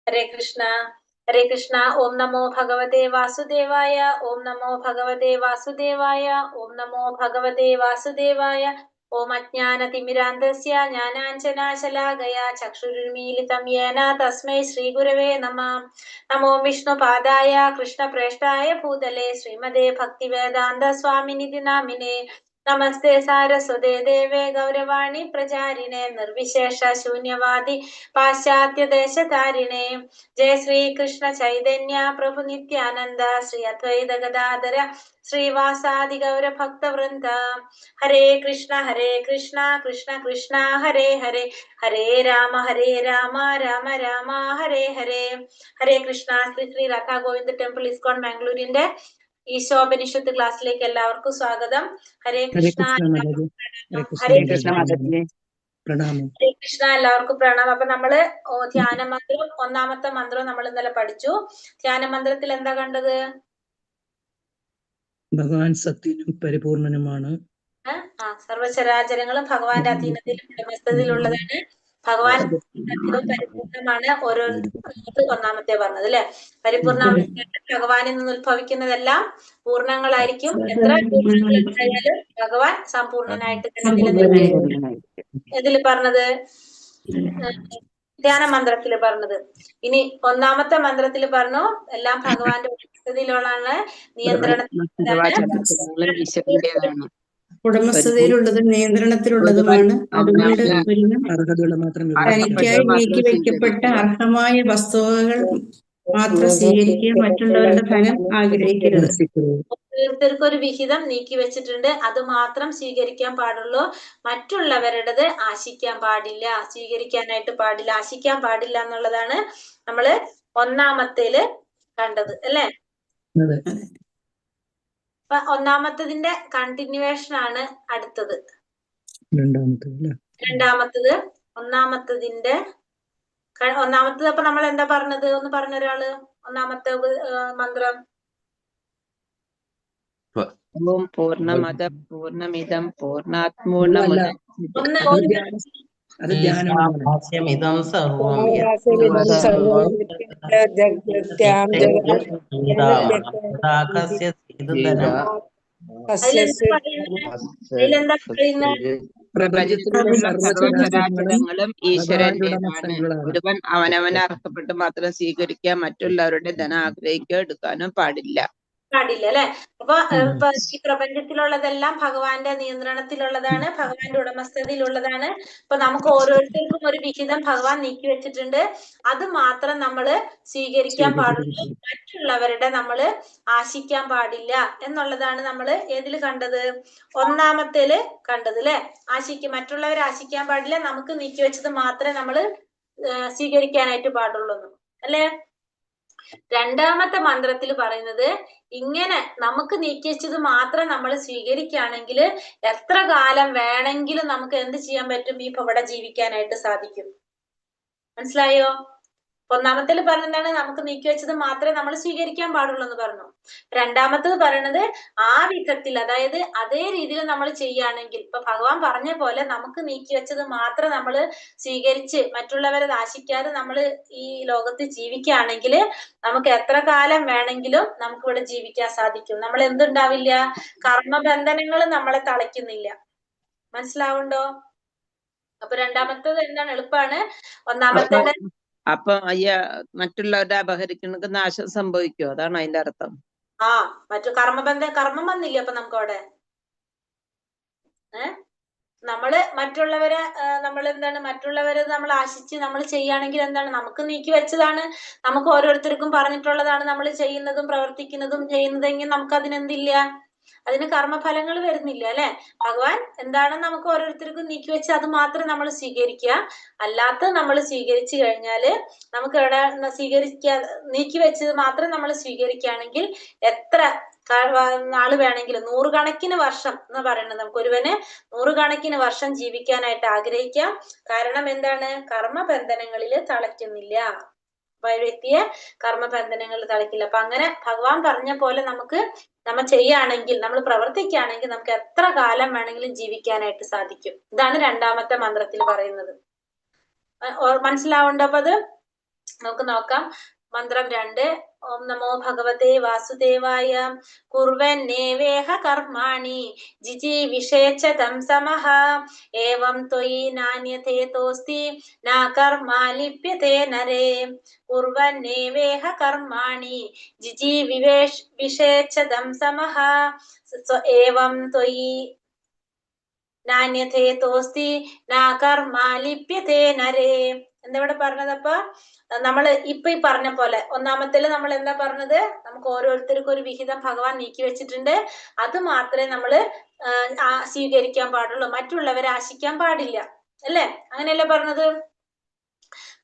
ഹരേ കൃഷ്ണ ഹരേ കൃഷ്ണ. ഓം നമോ ഭഗവതേ വാസുദേവായ. ഓം നമോ ഭഗവതേ വാസുദേവായ. ഓം നമോ ഭഗവതേ വാസുദേവായ. ഓം അജ്ഞാനതിമിരാന്ധസ്യ ജ്ഞാനാഞ്ജനാശലാകയാ ചക്ഷുരുന്മീലിതം യേന തസ്മൈ ശ്രീഗുരവേ നമഃ. നമോ വിഷ്ണുപാദായ കൃഷ്ണപ്രേഷ്ഠായ ഭൂതലേ ശ്രീമതേ ഭക്തിവേദാന്ത സ്വാമിനിധി നാമിനേ. നമസ്തേ സാരസ്വതേ ദേവേ ഗൗരവാണി പ്രചാരിണേ നിർവിശേഷ ശൂന്യവാദി പാശ്ചാത്യദേശധാരിണേ. ജയ ശ്രീകൃഷ്ണ ചൈതന്യ പ്രഭു നിത്യാനന്ദ ശ്രീ അദ്വൈത ഗദാധര ശ്രീവാസാദി ഗൗര ഭക്തവൃന്ദ. ഹരേ കൃഷ്ണ കൃഷ്ണ കൃഷ്ണ ഹരേ ഹരേ, ഹരേ രാമ രാമ രാമ ഹരേ ഹരേ. ഹരേ കൃഷ്ണ. ശ്രീ ശ്രീ രാധാ ഗോവിന്ദ ടെമ്പിൾ ഇസ്കോൺ മാംഗ്ലൂരിന്റെ ഈശോപനിഷത്ത് ക്ലാസ്സിലേക്ക് എല്ലാവർക്കും സ്വാഗതം. ഹരേ കൃഷ്ണ. ഹരേ കൃഷ്ണ. ഹരേ കൃഷ്ണ. എല്ലാവർക്കും പ്രണാമം. അപ്പൊ നമ്മള് ധ്യാന മന്ത്രം, ഒന്നാമത്തെ മന്ത്രം നമ്മൾ ഇന്നലെ പഠിച്ചു. ധ്യാന മന്ത്രത്തിൽ എന്താ കണ്ടത്? ഭഗവാൻ സത്യനും പരിപൂർണനുമാണ്. സർവചരാചരങ്ങളും ഭഗവാന്റെ അധീനത്തിലും ഉടമസ്ഥതയിലുള്ളതാണ്. ഭഗവാൻ പരിപൂർണമാണ്. ഓരോ ഒന്നാമത്തെ പറഞ്ഞത് അല്ലെ. പരിപൂർണമായിട്ട് ഭഗവാനിൽ നിന്ന് ഉത്ഭവിക്കുന്നതെല്ലാം പൂർണ്ണങ്ങളായിരിക്കും. എത്ര പൂർണ്ണങ്ങൾ ഉണ്ടായാലും ഭഗവാൻ സമ്പൂർണനായിട്ട് തന്നെ നിലനിൽക്കും. ഇതില് പറഞ്ഞത് ധ്യാന മന്ത്രത്തില് പറഞ്ഞത്. ഇനി ഒന്നാമത്തെ മന്ത്രത്തില് പറഞ്ഞു എല്ലാം ഭഗവാന്റെ ഉടമസ്ഥതയിലുള്ളതാണ്, ഉടമസ്ഥതയിലുള്ളതും നിയന്ത്രണത്തിലുള്ളതുമാണ്. അതുകൊണ്ട് തനിക്കായി നീക്കി വയ്ക്കപ്പെട്ട അർഹമായ വസ്തുവകൾ മാത്രം സ്വീകരിക്കുക, മറ്റുള്ളവരുടെ ഫലം ആഗ്രഹിക്കരുത്. ഓരോരുത്തർക്കും ഒരു വിഹിതം നീക്കി വെച്ചിട്ടുണ്ട്, അത് മാത്രം സ്വീകരിക്കാൻ പാടുള്ളൂ. മറ്റുള്ളവരുടേത് ആശിക്കാൻ പാടില്ല, സ്വീകരിക്കാനായിട്ട് പാടില്ല, ആശിക്കാൻ പാടില്ല എന്നുള്ളതാണ് നമ്മള് ഒന്നാമത്തേല് കണ്ടത് അല്ലെ. അപ്പൊ ഒന്നാമത്തതിന്റെ കണ്ടിന്യൂവേഷൻ ആണ് അടുത്തത്. രണ്ടാമത്തത് ഒന്നാമത്തത് അപ്പൊ നമ്മൾ എന്താ പറഞ്ഞത്? ഒന്ന് പറഞ്ഞൊരാള് ഒന്നാമത്തെ മന്ത്രം. ഓം പൂർണ്ണമദ പൂർണ്ണമിദം പൂർണ്ണാത് പൂർണ്ണമുദച്ഛമിദം സർവം സർവചരാചരങ്ങളും ഈശ്വരന്റേതാണ്. ഒരുവൻ അവനവന് അർഹപ്പെട്ട് മാത്രം സ്വീകരിക്കുക, മറ്റുള്ളവരുടെ ധനം ആഗ്രഹിക്കുക എടുക്കാനും പാടില്ല അല്ലെ. അപ്പൊ ഈ പ്രപഞ്ചത്തിലുള്ളതെല്ലാം ഭഗവാന്റെ നിയന്ത്രണത്തിലുള്ളതാണ്, ഭഗവാന്റെ ഉടമസ്ഥതയിലുള്ളതാണ്. ഇപ്പൊ നമുക്ക് ഓരോരുത്തർക്കും ഒരു വിഹിതം ഭഗവാൻ നീക്കി വെച്ചിട്ടുണ്ട്, അത് മാത്രം നമ്മള് സ്വീകരിക്കാൻ പാടുള്ളൂ, മറ്റുള്ളവരുടെ നമ്മള് ആശിക്കാൻ പാടില്ല എന്നുള്ളതാണ് നമ്മള് ഏതില് കണ്ടത്? ഒന്നാമത്തേല് കണ്ടത് അല്ലെ. മറ്റുള്ളവരെ ആശിക്കാൻ പാടില്ല, നമുക്ക് നീക്കി വെച്ചത് മാത്രമേ നമ്മള് സ്വീകരിക്കാനായിട്ട് പാടുള്ളൂ അല്ലെ. രണ്ടാമത്തെ മന്ത്രത്തിൽ പറയുന്നത് ഇങ്ങനെ നമുക്ക് നീക്കി വെച്ചത് മാത്രം നമ്മൾ സ്വീകരിക്കുകയാണെങ്കിൽ എത്ര കാലം വേണമെങ്കിലും നമുക്ക് എന്ത് ചെയ്യാൻ പറ്റും? ഈ ഇവിടെ ജീവിക്കാനായിട്ട് സാധിക്കും. മനസ്സിലായോ? ഒന്നാമത്തേൽ പറഞ്ഞതാണ് നമുക്ക് നീക്കി വെച്ചത് മാത്രമേ നമ്മൾ സ്വീകരിക്കാൻ പാടുള്ളൂ എന്ന് പറഞ്ഞു. രണ്ടാമത്തത് പറയണത് ആ വിധത്തിൽ, അതായത് അതേ രീതിയിൽ നമ്മൾ ചെയ്യുകയാണെങ്കിൽ, ഇപ്പൊ ഭഗവാൻ പറഞ്ഞ പോലെ നമുക്ക് നീക്കി വെച്ചത് മാത്രം നമ്മൾ സ്വീകരിച്ച് മറ്റുള്ളവരെ ആശിക്കാതെ നമ്മൾ ഈ ലോകത്ത് ജീവിക്കുകയാണെങ്കിൽ നമുക്ക് എത്ര കാലം വേണമെങ്കിലും നമുക്ക് ഇവിടെ ജീവിക്കാൻ സാധിക്കും. നമ്മൾ എന്തുണ്ടാവില്ല? കർമ്മബന്ധനങ്ങൾ നമ്മളെ തളയ്ക്കുന്നില്ല. മനസ്സിലാവുണ്ടോ? അപ്പൊ രണ്ടാമത്തത് എന്താണ്? എളുപ്പമാണ്. ഒന്നാമത്തെ അപ്പൊ മറ്റുള്ളവരുടെ അപഹരിക്കുന്നത് നാശം സംഭവിക്കുമോ? അതാണ് അതിന്റെ അർത്ഥം. കർമ്മം വന്നില്ല അപ്പൊ നമുക്ക് അവിടെ. നമ്മള് മറ്റുള്ളവരെ നമ്മൾ ആശിച്ച് നമ്മൾ ചെയ്യുകയാണെങ്കിൽ എന്താണ്? നമുക്ക് നീക്കി വെച്ചതാണ്, നമുക്ക് ഓരോരുത്തർക്കും പറഞ്ഞിട്ടുള്ളതാണ് നമ്മൾ ചെയ്യുന്നതും പ്രവർത്തിക്കുന്നതും ചെയ്യുന്നതെങ്കിൽ നമുക്ക് അതിനെന്തില്ല? അതിന് കർമ്മഫലങ്ങൾ വരുന്നില്ല അല്ലെ. ഭഗവാൻ എന്താണെന്ന് നമുക്ക് ഓരോരുത്തർക്കും നീക്കി വെച്ച് അത് മാത്രം നമ്മൾ സ്വീകരിക്കുക. അല്ലാത്ത നമ്മൾ സ്വീകരിച്ചു കഴിഞ്ഞാല് നമുക്ക് എവിടെ നീക്കി വെച്ചത് മാത്രം നമ്മൾ സ്വീകരിക്കുകയാണെങ്കിൽ എത്ര നാള് വേണമെങ്കിലും, നൂറുകണക്കിന് വർഷം എന്ന് പറയുന്നത്, നമുക്ക് ഒരുവന് നൂറുകണക്കിന് വർഷം ജീവിക്കാനായിട്ട് ആഗ്രഹിക്കാം. കാരണം എന്താണ്? കർമ്മബന്ധനങ്ങളിൽ തളയ്ക്കുന്നില്ല. വ്യക്തിയെ കർമ്മബന്ധനങ്ങളിൽ തളയ്ക്കില്ല. അപ്പൊ അങ്ങനെ ഭഗവാൻ പറഞ്ഞ പോലെ നമ്മൾ ചെയ്യുകയാണെങ്കിൽ, നമ്മൾ പ്രവർത്തിക്കുകയാണെങ്കിൽ നമുക്ക് എത്ര കാലം വേണമെങ്കിലും ജീവിക്കാനായിട്ട് സാധിക്കും. ഇതാണ് രണ്ടാമത്തെ മന്ത്രത്തിൽ പറയുന്നത്. മനസ്സിലാവുണ്ടോ? അപ്പൊ അത് നമുക്ക് നോക്കാം. മന്ത്രം 2. ഓം നമോ ഭഗവതേ വാസുദേവായ. കുർവന്നേവേഹ കർമാണി ജിജീവിഷേച്ച തം സമഃ ഏവം ത്വയി നാന്യഥേതോസ്തി ന കർമാ ലിപ്യതേ നരേ. കുർവന്നേവേഹ കർമാണി ജിജീവിഷേച്ച തം സമഃ ഏവം ത്വയി നാന്യഥേതോസ്തി ന കർമാ ലിപ്യതേ നരേ. എന്താ ഇവിടെ പറഞ്ഞതപ്പോ? നമ്മള് ഇപ്പൊ ഈ പറഞ്ഞ പോലെ ഒന്നാമത്തേല് നമ്മൾ എന്താ പറഞ്ഞത്? നമുക്ക് ഓരോരുത്തർക്കും ഒരു വിഹിതം ഭഗവാൻ നീക്കി വെച്ചിട്ടുണ്ട്. അത് മാത്രമേ നമ്മള് സ്വീകരിക്കാൻ പാടുള്ളൂ, മറ്റുള്ളവരെ ആശിക്കാൻ പാടില്ല അല്ലെ? അങ്ങനെയല്ലേ പറഞ്ഞത്?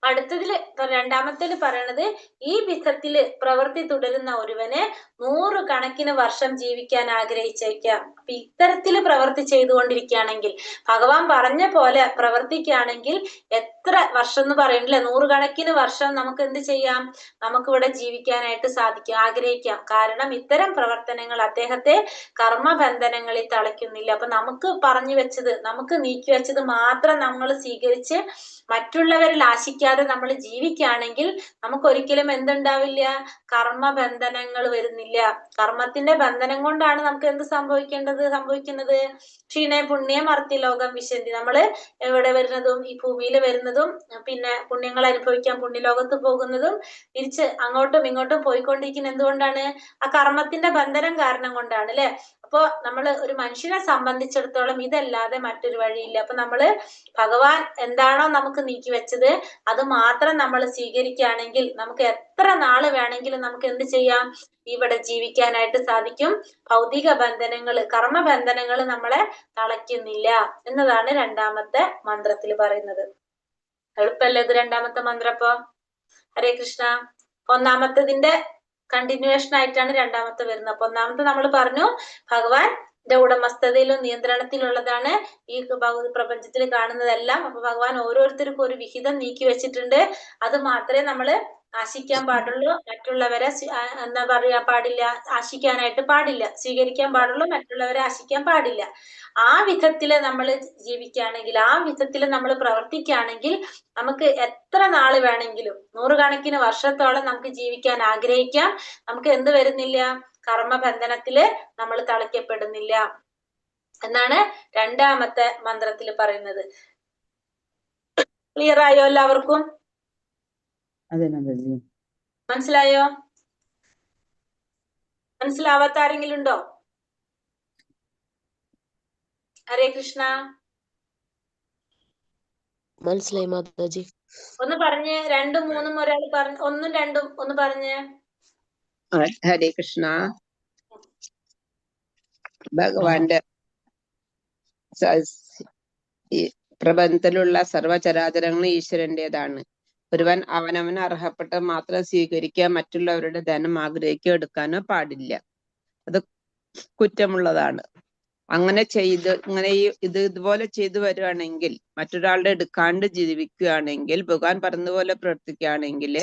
അടുത്തതില് രണ്ടാമത്തേല് പറയണത് ഈ വിധത്തില് പ്രവൃത്തി തുടരുന്ന ഒരുവന് 100 കണക്കിന് വർഷം ജീവിക്കാൻ ആഗ്രഹിച്ചേക്കാം. അപ്പൊ ഇത്തരത്തില് പ്രവൃത്തി ചെയ്തുകൊണ്ടിരിക്കുകയാണെങ്കിൽ, ഭഗവാൻ പറഞ്ഞ പോലെ പ്രവർത്തിക്കുകയാണെങ്കിൽ എത്ര വർഷം എന്ന് പറയണില്ലേ, 100 കണക്കിന് വർഷം നമുക്ക് എന്ത് ചെയ്യാം? നമുക്കിവിടെ ജീവിക്കാനായിട്ട് സാധിക്കും, ആഗ്രഹിക്കാം. കാരണം ഇത്തരം പ്രവർത്തനങ്ങൾ അദ്ദേഹത്തെ കർമ്മബന്ധനങ്ങളിൽ തളയ്ക്കുന്നില്ല. അപ്പൊ നമുക്ക് പറഞ്ഞു വെച്ചത്, നമുക്ക് നീക്കി വെച്ചത് മാത്രം നമ്മൾ സ്വീകരിച്ച് മറ്റുള്ളവരിൽ ആശിക്കാതെ നമ്മൾ ജീവിക്കുകയാണെങ്കിൽ നമുക്ക് ഒരിക്കലും എന്തുണ്ടാവില്ല? കർമ്മബന്ധനങ്ങൾ വരുന്നില്ല. കർമ്മത്തിന്റെ ബന്ധനം കൊണ്ടാണ് നമുക്ക് എന്ത് സംഭവിക്കുന്നത്? ക്ഷീണേ പുണ്യം അർത്തിലോകം വിശന്തി. നമ്മള് എവിടെ വരുന്നതും, ഈ ഭൂമിയിൽ വരുന്നതും, പിന്നെ പുണ്യങ്ങൾ അനുഭവിക്കാൻ പുണ്യലോകത്ത് പോകുന്നതും, തിരിച്ച് അങ്ങോട്ടും ഇങ്ങോട്ടും പോയിക്കൊണ്ടിരിക്കുന്ന എന്തുകൊണ്ടാണ്? ആ കർമ്മത്തിന്റെ ബന്ധനം കാരണം കൊണ്ടാണ് അല്ലെ. അപ്പൊ നമ്മള് ഒരു മനുഷ്യനെ സംബന്ധിച്ചിടത്തോളം ഇതല്ലാതെ മറ്റൊരു വഴിയില്ല. അപ്പൊ നമ്മള് ഭഗവാൻ എന്താണോ നമുക്ക് നീക്കി വെച്ചത് അത് മാത്രം നമ്മൾ സ്വീകരിക്കുകയാണെങ്കിൽ നമുക്ക് എത്ര നാള് വേണമെങ്കിലും നമുക്ക് എന്ത് ചെയ്യാം? ഇവിടെ ജീവിക്കാനായിട്ട് സാധിക്കും. ഭൗതിക ബന്ധനങ്ങള്, കർമ്മബന്ധനങ്ങള് നമ്മളെ തളയ്ക്കുന്നില്ല എന്നതാണ് രണ്ടാമത്തെ മന്ത്രത്തിൽ പറയുന്നത്. എളുപ്പല്ലേ ഇത് രണ്ടാമത്തെ മന്ത്രം? അപ്പൊ ഹരേ കൃഷ്ണ. ഒന്നാമത്തതിന്റെ കണ്ടിന്യൂവേഷൻ ആയിട്ടാണ് രണ്ടാമത്തെ വരുന്നത്. അപ്പൊ ഒന്നാമത്തെ നമ്മൾ പറഞ്ഞു ഭഗവാൻ ഉടമസ്ഥതയിലും നിയന്ത്രണത്തിലുള്ളതാണ് ഈ പ്രപഞ്ചത്തിൽ കാണുന്നതെല്ലാം. അപ്പൊ ഭഗവാൻ ഓരോരുത്തർക്കും ഒരു വിഹിതം നീക്കി വെച്ചിട്ടുണ്ട്. അത് മാത്രമേ നമ്മള് ആശിക്കാൻ പാടുള്ളൂ, മറ്റുള്ളവരെ എന്താ പറയാ പാടില്ല, ആശിക്കാനായിട്ട് പാടില്ല. സ്വീകരിക്കാൻ പാടുള്ളൂ, മറ്റുള്ളവരെ ആശിക്കാൻ പാടില്ല. ആ വിധത്തില് നമ്മൾ ജീവിക്കുകയാണെങ്കിൽ, ആ വിധത്തില് നമ്മൾ പ്രവർത്തിക്കുകയാണെങ്കിൽ നമുക്ക് എത്ര നാള് വേണമെങ്കിലും, 100 കണക്കിന് വർഷത്തോളം നമുക്ക് ജീവിക്കാൻ ആഗ്രഹിക്കാം. നമുക്ക് എന്ത് വരുന്നില്ല? കർമ്മബന്ധനത്തില് നമ്മൾ തളയ്ക്കപ്പെടുന്നില്ല എന്നാണ് രണ്ടാമത്തെ മന്ത്രത്തിൽ പറയുന്നത്. ക്ലിയർ ആയോ എല്ലാവർക്കും? മനസ്സിലായോ? മനസ്സിലാവാത്ത ആരെങ്കിലും ഉണ്ടോ? ഹരേ കൃഷ്ണ. മനസ്സിലായി മാതാജി. ഒന്ന് പറഞ്ഞ് 2ഉം 3ഉം ഒരാൾ പറഞ്ഞു, 1ഉം 2ഉം ഒന്ന് പറഞ്ഞ്. ഹരേ കൃഷ്ണ. ഭഗവാന്റെ ഈ പ്രപഞ്ചത്തിലുള്ള സർവചരാചരങ്ങളും ഈശ്വരന്റേതാണ്. ഒരുവൻ അവനവന് അർഹപ്പെട്ട മാത്രം സ്വീകരിക്കുക, മറ്റുള്ളവരുടെ ധനം ആഗ്രഹിക്കുക എടുക്കാനോ പാടില്ല. അത് കുറ്റമുള്ളതാണ്. അങ്ങനെ ഇതുപോലെ ചെയ്തു വരുവാണെങ്കിൽ, മറ്റൊരാളുടെ എടുക്കാണ്ട് ജീവിക്കുകയാണെങ്കിൽ, ഭഗവാൻ പറഞ്ഞതുപോലെ പ്രവർത്തിക്കുകയാണെങ്കിൽ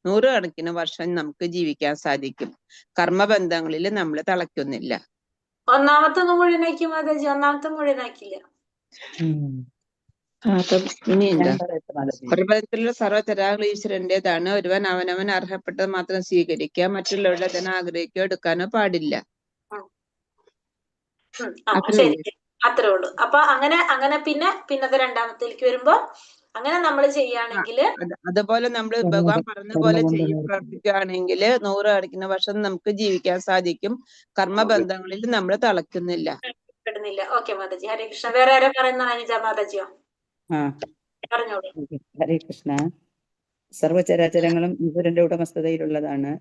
100 കണക്കിന് വർഷം നമുക്ക് ജീവിക്കാൻ സാധിക്കും. കർമ്മബന്ധങ്ങളിൽ നമ്മൾ തളയ്ക്കുന്നില്ല. ഒന്നാമത്തെ ഒന്ന് മുഴുവനാക്കി മാതാജി. ഒന്നാമത്തെ മുഴുവനാക്കില്ല. ഇനി എന്താ? പ്രപഞ്ചത്തിലുള്ള സർവ്വചരാചരങ്ങളും ഈശ്വരന്റേതാണ്. ഒരുവൻ അവനവൻ അർഹപ്പെട്ടത് മാത്രം സ്വീകരിക്കുക, മറ്റുള്ളവരുടെ ധനം ആഗ്രഹിക്കുക എടുക്കാനോ പാടില്ല. ശരി, അത്രേ ഉള്ളൂ. അപ്പൊ അങ്ങനെ പിന്നത്തെ രണ്ടാമത്തേക്ക് വരുമ്പോ അങ്ങനെ നമ്മൾ ചെയ്യുകയാണെങ്കിൽ, അതുപോലെ നമ്മൾ ഭഗവാൻ പറഞ്ഞതുപോലെ പ്രവർത്തിക്കുകയാണെങ്കിൽ 100 കണക്കിന് വർഷം നമുക്ക് ജീവിക്കാൻ സാധിക്കും. കർമ്മബന്ധങ്ങളിൽ നമ്മൾ തളയ്ക്കുന്നില്ല. ഓക്കെ മാതാജി. ഹരേ കൃഷ്ണ. വേറെ ആരോ പറയുന്ന അനിജ മാതാജിയോ? പറഞ്ഞോളൂ. ഹരേ കൃഷ്ണ. സർവചരാചരങ്ങളും ഈശ്വരന്റെ ഉടമസ്ഥതയിലുള്ളതാണ്.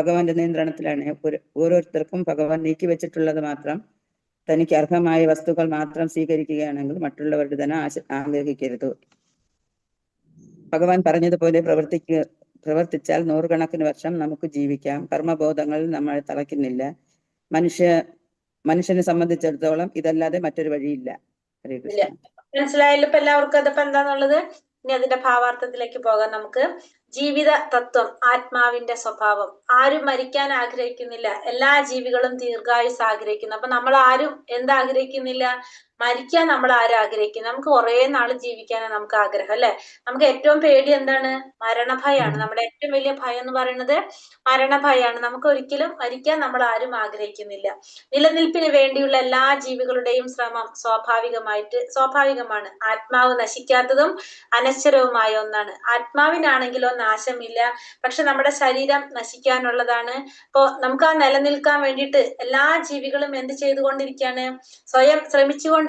ഭഗവാന്റെ നിയന്ത്രണത്തിലാണ്. ഓരോരുത്തർക്കും ഭഗവാൻ നീക്കിവെച്ചിട്ടുള്ളത് മാത്രം, തനിക്ക് അർഹമായ വസ്തുക്കൾ മാത്രം സ്വീകരിക്കുകയാണെങ്കിൽ മറ്റുള്ളവരുടെ ധനം ആഗ്രഹിക്കരുത്. ഭഗവാൻ പറഞ്ഞതുപോലെ പ്രവർത്തിച്ചാൽ 100 കണക്കിന് വർഷം നമുക്ക് ജീവിക്കാം. കർമ്മബോധങ്ങൾ നമ്മളെ തളയ്ക്കുന്നില്ല. മനുഷ്യനെ സംബന്ധിച്ചിടത്തോളം ഇതല്ലാതെ മറ്റൊരു വഴിയില്ല. ഹരേ കൃഷ്ണ. മനസ്സിലായല്ലോ ഇപ്പൊ എല്ലാവർക്കും അതിപ്പോ എന്താന്നുള്ളത്. ഇനി അതിന്റെ ഭാവാർത്ഥത്തിലേക്ക് പോകാം നമുക്ക്. ജീവിത തത്വം, ആത്മാവിന്റെ സ്വഭാവം. ആരും മരിക്കാൻ ആഗ്രഹിക്കുന്നില്ല. എല്ലാ ജീവികളും ദീർഘായുസ് ആഗ്രഹിക്കുന്നു. അപ്പൊ നമ്മൾ ആരും എന്താഗ്രഹിക്കുന്നില്ല? മരിക്കാൻ നമ്മൾ ആരും ആഗ്രഹിക്കുന്നു. നമുക്ക് കുറെ നാള് ജീവിക്കാനാണ് നമുക്ക് ആഗ്രഹം, അല്ലെ? നമുക്ക് ഏറ്റവും പേടി എന്താണ്? മരണഭയാണ്. നമ്മുടെ ഏറ്റവും വലിയ ഭയം എന്ന് പറയുന്നത് മരണഭയാണ്. നമുക്ക് ഒരിക്കലും മരിക്കാൻ നമ്മൾ ആരും ആഗ്രഹിക്കുന്നില്ല. നിലനിൽപ്പിന് വേണ്ടിയുള്ള എല്ലാ ജീവികളുടെയും ശ്രമം സ്വാഭാവികമാണ്. ആത്മാവ് നശിക്കാത്തതും അനശ്വരവുമായ ഒന്നാണ്. ആത്മാവിനാണെങ്കിലോ നാശമില്ല, പക്ഷെ നമ്മുടെ ശരീരം നശിക്കാനുള്ളതാണ്. ഇപ്പോ നമുക്ക് ആ നിലനിൽക്കാൻ വേണ്ടിയിട്ട് എല്ലാ ജീവികളും എന്ത് ചെയ്തുകൊണ്ടിരിക്കുകയാണ്? സ്വയം ശ്രമിച്ചുകൊണ്ടിരിക്കുകയാണ്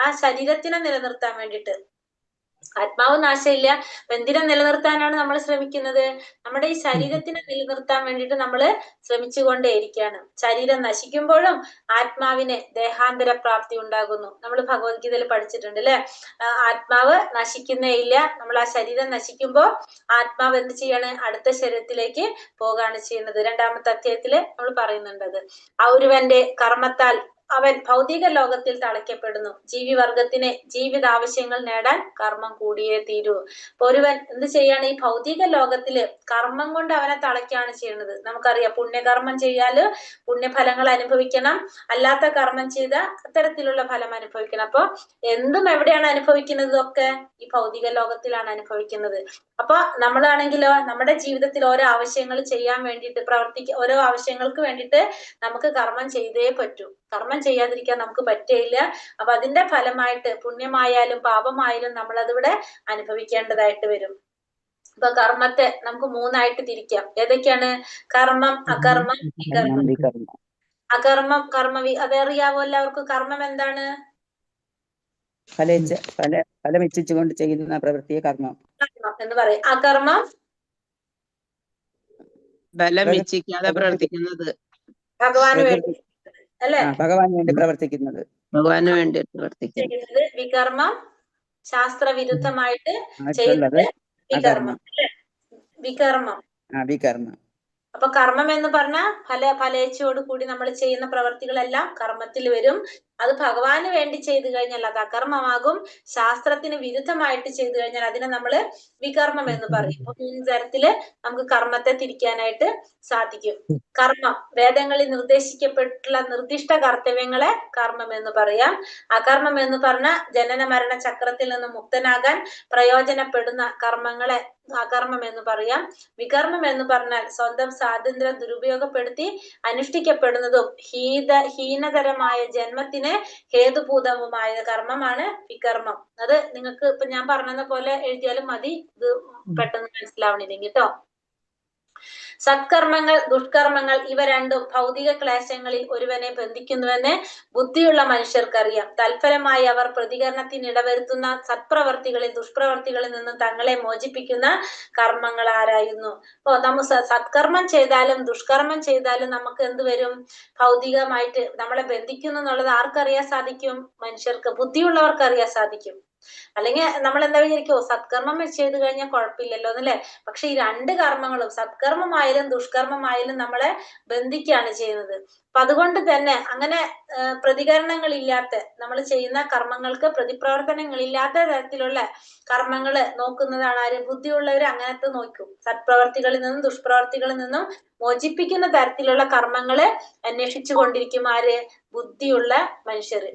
ആ ശരീരത്തിനെ നിലനിർത്താൻ വേണ്ടിയിട്ട്. ആത്മാവ് നാശമില്ല. അപ്പൊ എന്തിനെ നിലനിർത്താനാണ് നമ്മൾ ശ്രമിക്കുന്നത്? നമ്മുടെ ഈ ശരീരത്തിനെ നിലനിർത്താൻ വേണ്ടിയിട്ട് നമ്മൾ ശ്രമിച്ചുകൊണ്ടേയിരിക്കുകയാണ്. ശരീരം നശിക്കുമ്പോഴും ആത്മാവിന് ദേഹാന്തര പ്രാപ്തി ഉണ്ടാകുന്നു. നമ്മൾ ഭഗവത്ഗീതയിൽ പഠിച്ചിട്ടുണ്ട്, അല്ലെ? ആത്മാവ് നശിക്കുന്നേ ഇല്ല. നമ്മൾ ആ ശരീരം നശിക്കുമ്പോൾ ആത്മാവ് എന്ത് ചെയ്യാണ്? അടുത്ത ശരീരത്തിലേക്ക് പോകാണ് ചെയ്യുന്നത്. 2-ാമത്തെ അധ്യായത്തില് നമ്മൾ പറയുന്നുണ്ടത്. ഒരുവന്റെ കർമ്മത്താൽ അവൻ ഭൗതിക ലോകത്തിൽ തളയ്ക്കപ്പെടുന്നു. ജീവിവർഗത്തിന് ജീവിതാവശ്യങ്ങൾ നേടാൻ കർമ്മം കൂടിയേ തീരൂ. അപ്പൊ ഒരുവൻ എന്ത് ചെയ്യാണ്? ഈ ഭൗതിക ലോകത്തില് കർമ്മം കൊണ്ട് അവനെ തളയ്ക്കാണ് ചെയ്യുന്നത്. നമുക്കറിയാം, പുണ്യകർമ്മം ചെയ്യാല് പുണ്യഫലങ്ങൾ അനുഭവിക്കണം, അല്ലാത്ത കർമ്മം ചെയ്ത അത്തരത്തിലുള്ള ഫലം അനുഭവിക്കണം. അപ്പൊ എന്തും എവിടെയാണ് അനുഭവിക്കുന്നത്? ഒക്കെ ഈ ഭൗതിക ലോകത്തിലാണ് അനുഭവിക്കുന്നത്. അപ്പൊ നമ്മളാണെങ്കിലോ നമ്മുടെ ജീവിതത്തിൽ ഓരോ ആവശ്യങ്ങൾ ചെയ്യാൻ വേണ്ടിയിട്ട് ഓരോ ആവശ്യങ്ങൾക്ക് വേണ്ടിയിട്ട് നമുക്ക് കർമ്മം ചെയ്തേ പറ്റൂ. കർമ്മം ചെയ്യാതിരിക്കാൻ നമുക്ക് പറ്റില്ല. അപ്പൊ അതിന്റെ ഫലമായിട്ട് പുണ്യമായാലും പാപമായാലും നമ്മൾ അതിവിടെ അനുഭവിക്കേണ്ടതായിട്ട് വരും. ഇപ്പൊ കർമ്മത്തെ നമുക്ക് 3ആയിട്ട് തിരിക്കാം. ഏതൊക്കെയാണ്? കർമ്മം, അകർമ്മം, വികർമ്മം. അകർമ്മം, അതറിയാവോ എല്ലാവർക്കും? കർമ്മം എന്താണ്? ഫലമിച്ഛിച്ചുകൊണ്ട് ചെയ്യുന്ന പ്രവൃത്തിയെ കർമ്മം എന്ന് പറയും. അകർമ്മം ബലം ഇച്ഛിക്കാതെ പ്രവർത്തിക്കുന്നത്, ഭഗവാന് വേണ്ടി, അല്ലെ? ഭഗവാന് വേണ്ടി പ്രവർത്തിക്കുന്നത്, ഭഗവാന് വേണ്ടി പ്രവർത്തിക്കുന്നത്. വികർമ്മം ശാസ്ത്രവിരുദ്ധമായിട്ട് ചെയ്യുന്നത് വികർമ്മം, അല്ലെ? വികർമ്മം. അപ്പൊ കർമ്മം എന്ന് പറഞ്ഞാൽ ഫലേച്ഛയോട് കൂടി നമ്മൾ ചെയ്യുന്ന പ്രവർത്തികളെല്ലാം കർമ്മത്തിൽ വരും. അത് ഭഗവാന് വേണ്ടി ചെയ്തു കഴിഞ്ഞാൽ അത് അകർമ്മമാകും. ശാസ്ത്രത്തിന് വിരുദ്ധമായിട്ട് ചെയ്തു കഴിഞ്ഞാൽ അതിനെ നമ്മൾ വികർമ്മം എന്ന് പറയും. അപ്പൊ 3 തരത്തില് നമുക്ക് കർമ്മത്തെ തിരിക്കാനായിട്ട് സാധിക്കും. കർമ്മം, വേദങ്ങളിൽ നിർദ്ദേശിക്കപ്പെട്ടിട്ടുള്ള നിർദ്ദിഷ്ട കർത്തവ്യങ്ങളെ കർമ്മം എന്ന് പറയാം. അകർമ്മം എന്ന് പറഞ്ഞാൽ ജനന മരണ ചക്രത്തിൽ നിന്ന് മുക്തനാകാൻ പ്രയോജനപ്പെടുന്ന കർമ്മങ്ങളെ അകർമ്മം എന്ന് പറയാം. വികർമ്മം എന്ന് പറഞ്ഞാൽ സ്വന്തം സ്വാതന്ത്ര്യം ദുരുപയോഗപ്പെടുത്തി അനുഷ്ഠിക്കപ്പെടുന്നതും ഹീനതരമായ ജന്മത്തിന് ഹേതുഭൂതവുമായ കർമ്മമാണ് വികർമ്മം. അത് നിങ്ങൾക്ക് ഇപ്പൊ ഞാൻ പറഞ്ഞ പോലെ എഴുതിയാലും മതി, ഇത് പെട്ടെന്ന് മനസ്സിലാവണില്ലെങ്കിൽ കേട്ടോ. സത്കർമ്മങ്ങൾ, ദുഷ്കർമ്മങ്ങൾ ഇവ രണ്ടും ഭൗതിക ക്ലേശങ്ങളിൽ ഒരുവനെ ബന്ധിക്കുന്നുവെന്ന് ബുദ്ധിയുള്ള മനുഷ്യർക്കറിയാം. തൽഫലമായി അവർ പ്രതികരണത്തിന് ഇടവരുത്തുന്ന സത്പ്രവർത്തികളിൽ ദുഷ്പ്രവർത്തികളിൽ നിന്നും തങ്ങളെ മോചിപ്പിക്കുന്ന കർമ്മങ്ങൾ ആരായുന്നു. അപ്പൊ നമ്മൾ സത്കർമ്മം ചെയ്താലും ദുഷ്കർമ്മം ചെയ്താലും നമുക്ക് എന്ത് വരും? ഭൗതികമായിട്ട് നമ്മളെ ബന്ധിക്കുന്നു എന്നുള്ളത് ആർക്കറിയാൻ സാധിക്കും? മനുഷ്യർക്ക്, ബുദ്ധിയുള്ളവർക്ക് അറിയാൻ സാധിക്കും. അല്ലെങ്കിൽ നമ്മൾ എന്താ വിചാരിക്കോ, സത്കർമ്മം ചെയ്തു കഴിഞ്ഞാൽ കുഴപ്പമില്ലല്ലോ എന്നല്ലേ? പക്ഷെ ഈ 2 കർമ്മങ്ങളും സത്കർമ്മമായാലും ദുഷ്കർമ്മമായാലും നമ്മളെ ബന്ധിക്കുകയാണ് ചെയ്യുന്നത്. അപ്പൊ അതുകൊണ്ട് തന്നെ അങ്ങനെ പ്രതികരണങ്ങളില്ലാത്ത നമ്മൾ ചെയ്യുന്ന കർമ്മങ്ങൾക്ക് പ്രതിപ്രവർത്തനങ്ങളില്ലാത്ത തരത്തിലുള്ള കർമ്മങ്ങൾ നോക്കുന്നതാണ് ആര്? ബുദ്ധിയുള്ളവർ അങ്ങനത്തെ നോക്കും. സത്പ്രവർത്തികളിൽ നിന്നും ദുഷ്പ്രവർത്തികളിൽ നിന്നും മോചിപ്പിക്കുന്ന തരത്തിലുള്ള കർമ്മങ്ങള് അന്വേഷിച്ചു കൊണ്ടിരിക്കും ആര്? ബുദ്ധിയുള്ള മനുഷ്യര്.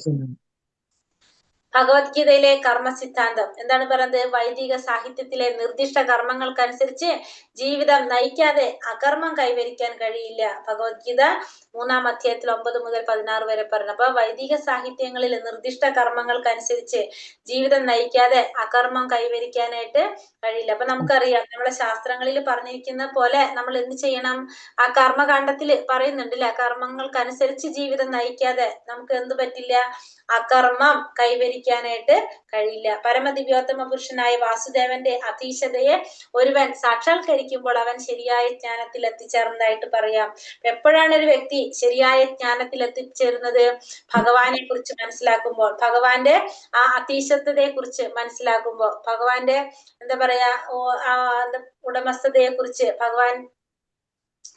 ഭഗവത്ഗീതയിലെ കർമ്മ സിദ്ധാന്തം എന്താണ് പറയുന്നത്? വൈദിക സാഹിത്യത്തിലെ നിർദ്ദിഷ്ട കർമ്മങ്ങൾക്കനുസരിച്ച് ജീവിതം നയിക്കാതെ അകർമ്മം കൈവരിക്കാൻ കഴിയില്ല. ഭഗവത്ഗീത 3-ാം അധ്യായത്തിൽ 9 മുതൽ 16 വരെ പറഞ്ഞു. അപ്പൊ വൈദിക സാഹിത്യങ്ങളിൽ നിർദ്ദിഷ്ട കർമ്മങ്ങൾക്കനുസരിച്ച് ജീവിതം നയിക്കാതെ അകർമ്മം കൈവരിക്കാനായിട്ട് കഴിയില്ല. അപ്പൊ നമുക്കറിയാം, നമ്മുടെ ശാസ്ത്രങ്ങളിൽ പറഞ്ഞിരിക്കുന്ന പോലെ നമ്മൾ എന്ത് ചെയ്യണം? ആ കർമ്മകാണ്ഡത്തിൽ പറയുന്നുണ്ടല്ലേ, കർമ്മങ്ങൾക്കനുസരിച്ച് ജീവിതം നയിക്കാതെ നമുക്ക് എന്ത് പറ്റില്ല? അകർമ്മം കൈവരിക്കാൻ വിവരിക്കാനായിട്ട് കഴിയില്ല. പരമദിവ്യോത്തമ പുരുഷനായ വാസുദേവന്റെ അധീശതയെ ഒരുവൻ സാക്ഷാത്കരിക്കുമ്പോൾ അവൻ ശരിയായ ജ്ഞാനത്തിൽ എത്തിച്ചേർന്നതായിട്ട് പറയാം. എപ്പോഴാണ് ഒരു വ്യക്തി ശരിയായ ജ്ഞാനത്തിൽ എത്തിച്ചേരുന്നത്? ഭഗവാനെ കുറിച്ച് മനസ്സിലാക്കുമ്പോൾ, ഭഗവാന്റെ ആ അധീശത്വതയെ കുറിച്ച് മനസ്സിലാക്കുമ്പോൾ, ഭഗവാന്റെ എന്താ പറയാ ഉടമസ്ഥതയെ കുറിച്ച്,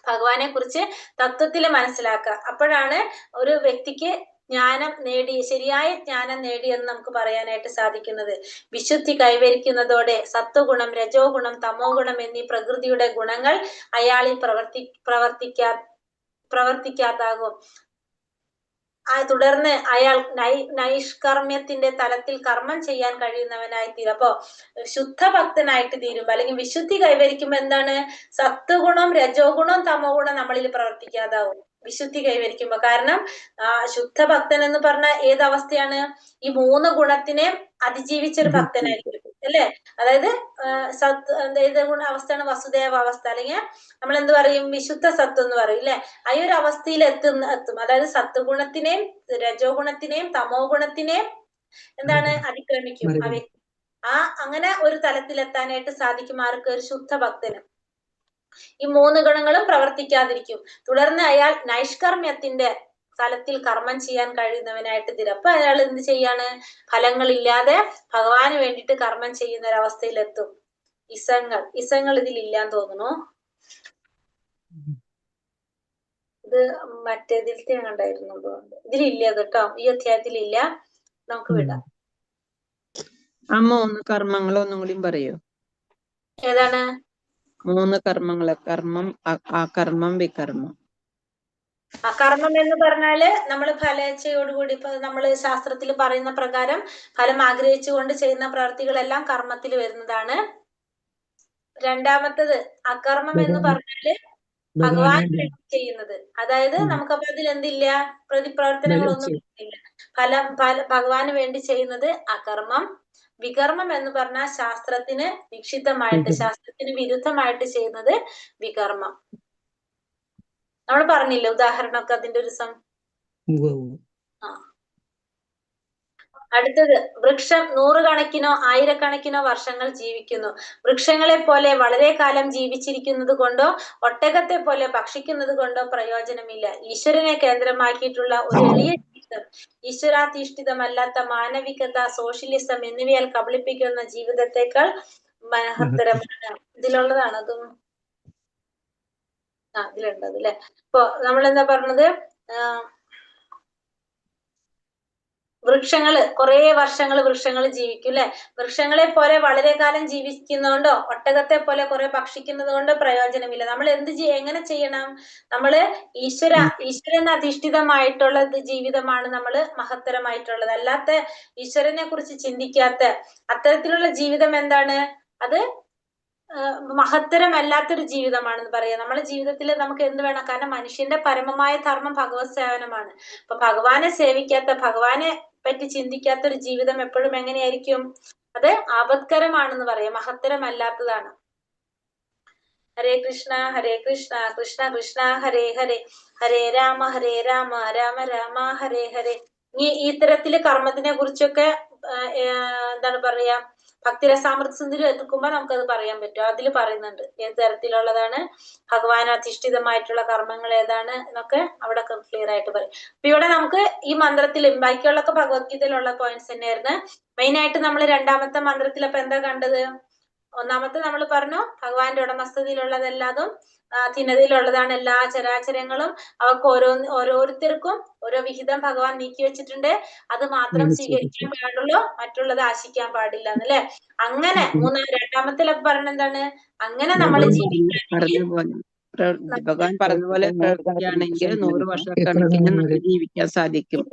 ഭഗവാനെ കുറിച്ച് തത്വത്തിൽ മനസ്സിലാക്കുക. അപ്പോഴാണ് ഒരു വ്യക്തിക്ക് ജ്ഞാനം നേടി, ശരിയായ ജ്ഞാനം നേടി എന്ന് നമുക്ക് പറയാനായിട്ട് സാധിക്കുന്നത്. വിശുദ്ധി കൈവരിക്കുന്നതോടെ സത്വഗുണം, രജോ ഗുണം, തമോ ഗുണം എന്നീ പ്രകൃതിയുടെ ഗുണങ്ങൾ അയാളിൽ പ്രവർത്തിക്കാതാകും. തുടർന്ന് അയാൾ നൈഷ്കർമ്മ്യത്തിന്റെ തലത്തിൽ കർമ്മം ചെയ്യാൻ കഴിയുന്നവനായി തീരും. അപ്പോ ശുദ്ധ ഭക്തനായിട്ട് തീരുമ്പോ, അല്ലെങ്കിൽ വിശുദ്ധി കൈവരിക്കുമ്പോ എന്താണ്? സത്വഗുണം, രജോ ഗുണം, തമോ ഗുണം നമ്മളിൽ പ്രവർത്തിക്കാതാവും വിശുദ്ധി കൈവരിക്കുമ്പോ. കാരണം ശുദ്ധ ഭക്തൻ എന്ന് പറഞ്ഞ ഏതവസ്ഥയാണ്? ഈ 3 ഗുണത്തിനെ അതിജീവിച്ചൊരു ഭക്തനായിരിക്കും അല്ലെ. അതായത് ഏത് അവസ്ഥയാണ്? വസുദേവ അവസ്ഥ, അല്ലെങ്കിൽ നമ്മൾ എന്ത് പറയും? വിശുദ്ധ സത്വം എന്ന് പറയും അല്ലെ. ആ ഒരു അവസ്ഥയിൽ എത്തും. അതായത് സത്വഗുണത്തിനെയും രജോ ഗുണത്തിനെയും തമോ ഗുണത്തിനെയും എന്താണ് അതിക്രമിക്കും ആ വ്യക്തി. അങ്ങനെ ഒരു തലത്തിലെത്താനായിട്ട് സാധിക്കും ആർക്ക്? ഒരു ശുദ്ധ ഭക്തന്. ഈ 3 ഗുണങ്ങളും പ്രവർത്തിക്കാതിരിക്കും. തുടർന്ന് അയാൾ നൈഷ്കർമ്മ്യത്തിന്റെ തലത്തിൽ കർമ്മം ചെയ്യാൻ കഴിയുന്നവനായിട്ട് തീരും. അപ്പൊ അയാൾ എന്ത് ചെയ്യാണ്? ഫലങ്ങളില്ലാതെ ഭഗവാന് വേണ്ടിയിട്ട് കർമ്മം ചെയ്യുന്ന ഒരവസ്ഥയിലെത്തും. ഇസങ്ങൾ ഇതിലില്ലാന്ന് തോന്നുന്നു. ഇത് മറ്റേതിലത്തെ കണ്ടായിരുന്നു തോന്നുന്നു. ഇതിലില്ല കേട്ടോ, ഈ അധ്യായത്തിലില്ല. നമുക്ക് വിടാം. ആ 3 കർമ്മങ്ങളൊന്നും കൂടി പറയൂ. ഏതാണ് 3 കർമ്മങ്ങള്? കർമ്മം, അകർമ്മം, വികർമ്മം. അകർമ്മം എന്ന് പറഞ്ഞാല് നമ്മള് ഫലേച്ഛയോടുകൂടി, ഇപ്പൊ നമ്മള് ശാസ്ത്രത്തിൽ പറയുന്ന പ്രകാരം ഫലം ആഗ്രഹിച്ചുകൊണ്ട് ചെയ്യുന്ന പ്രവർത്തികളെല്ലാം കർമ്മത്തിൽ വരുന്നതാണ്. രണ്ടാമത്തത് അകർമ്മം എന്ന് പറഞ്ഞാല് ഭഗവാൻ വേണ്ടി ചെയ്യുന്നത്. അതായത് നമുക്കപ്പോ അതിൽ എന്തില്ല? പ്രതിപ്രവർത്തനങ്ങളൊന്നും ഇല്ല. ഭഗവാന് വേണ്ടി ചെയ്യുന്നത് അകർമ്മം. വികർമ്മം എന്ന് പറഞ്ഞാൽ ശാസ്ത്രത്തിന് നിക്ഷിപ്തമായിട്ട്, ശാസ്ത്രത്തിന് വിരുദ്ധമായിട്ട് ചെയ്യുന്നത് വികർമ്മം. നമ്മൾ പറഞ്ഞില്ല ഉദാഹരണമൊക്കെ അതിന്റെ ഒരു അടുത്തത് വൃക്ഷം 100 കണക്കിനോ 1000 കണക്കിനോ വർഷങ്ങൾ ജീവിക്കുന്നു. വൃക്ഷങ്ങളെ പോലെ വളരെ കാലം ജീവിച്ചിരിക്കുന്നത് കൊണ്ടോ ഒട്ടകത്തെ പോലെ ഭക്ഷിക്കുന്നത് കൊണ്ടോ പ്രയോജനമില്ല. ഈശ്വരനെ കേന്ദ്രമാക്കിയിട്ടുള്ള ഒരു എളിയ ജീവിതം, ഈശ്വരാധിഷ്ഠിതമല്ലാത്ത മാനവികത, സോഷ്യലിസം എന്നിവയാൽ കബളിപ്പിക്കുന്ന ജീവിതത്തെക്കാൾ മഹത്തരമാണ്. ഇതിലുള്ളതാണ് അതും. ഇതിലുണ്ട് അല്ലേ. ഇപ്പൊ നമ്മളെന്താ പറഞ്ഞത്? വൃക്ഷങ്ങള് കുറെ വർഷങ്ങൾ വൃക്ഷങ്ങൾ ജീവിക്കും അല്ലെ. വൃക്ഷങ്ങളെ പോലെ വളരെ കാലം ജീവിക്കുന്നതുകൊണ്ടോ ഒട്ടകത്തെ പോലെ കുറെ ഭക്ഷിക്കുന്നത് കൊണ്ട് പ്രയോജനമില്ല. നമ്മൾ എങ്ങനെ ചെയ്യണം? നമ്മള് ഈശ്വരൻ അധിഷ്ഠിതമായിട്ടുള്ള ജീവിതമാണ് നമ്മള് മഹത്തരമായിട്ടുള്ളത്. അല്ലാത്ത ഈശ്വരനെ കുറിച്ച് ചിന്തിക്കാത്ത അത്തരത്തിലുള്ള ജീവിതം എന്താണ്? അത് മഹത്തരമല്ലാത്തൊരു ജീവിതമാണെന്ന് പറയാം. നമ്മുടെ ജീവിതത്തിൽ നമുക്ക് എന്ത് വേണം? കാരണം മനുഷ്യന്റെ പരമമായ ധർമ്മം ഭഗവത് സേവനമാണ്. അപ്പൊ ഭഗവാനെ സേവിക്കാത്ത, ഭഗവാനെ പറ്റി ചിന്തിക്കാത്ത ഒരു ജീവിതം എപ്പോഴും എങ്ങനെയായിരിക്കും? അത് ആപത്കരമാണെന്ന് പറയാം, മഹത്തരമല്ലാത്തതാണ്. ഹരേ കൃഷ്ണ കൃഷ്ണ കൃഷ്ണ ഹരേ ഹരേ, ഹരേ രാമ രാമ രാമ ഹരേ ഹരേ. ഈ തരത്തില് കർമ്മത്തിനെ കുറിച്ചൊക്കെ എന്താണ് പറയാ, ഭക്തിരസാമൃത സിന്ധുവിൽ എത്തിക്കുമ്പോ നമുക്കത് പറയാൻ പറ്റും. അതിൽ പറയുന്നുണ്ട് ഏത് തരത്തിലുള്ളതാണ് ഭഗവാൻ അധിഷ്ഠിതമായിട്ടുള്ള കർമ്മങ്ങൾ ഏതാണ് എന്നൊക്കെ അവിടെ ക്ലിയർ ആയിട്ട് പറയും. അപ്പൊ ഇവിടെ നമുക്ക് ഈ മന്ത്രത്തിലും ബാക്കിയുള്ളൊക്കെ ഭഗവത്ഗീതയിലുള്ള പോയിന്റ്സ് തന്നെയായിരുന്നു. മെയിൻ ആയിട്ട് നമ്മൾ രണ്ടാമത്തെ മന്ത്രത്തിൽ അപ്പൊ എന്താ കണ്ടത്? ഒന്നാമത്തെ നമ്മൾ പറഞ്ഞു ഭഗവാന്റെ ഉടമസ്ഥതയിലുള്ളതെല്ലാതും ധിനതയിലുള്ളതാണ് എല്ലാ ചരാചരങ്ങളും. അവർക്ക് ഓരോരുത്തർക്കും ഓരോ വിഹിതം ഭഗവാൻ നീക്കി വെച്ചിട്ടുണ്ട്. അത് മാത്രം സ്വീകരിക്കാൻ പാടുള്ളൂ, മറ്റുള്ളത് ആശിക്കാൻ പാടില്ല എന്നല്ലേ. അങ്ങനെ രണ്ടാമത്തിലൊക്കെ പറഞ്ഞ എന്താണ്? അങ്ങനെ നമ്മൾ ഭഗവാൻ പറഞ്ഞ പോലെ പ്രവർത്തിക്കുകയാണെങ്കിൽ 100 വർഷക്കണക്കിന് ജീവിക്കാൻ സാധിക്കും.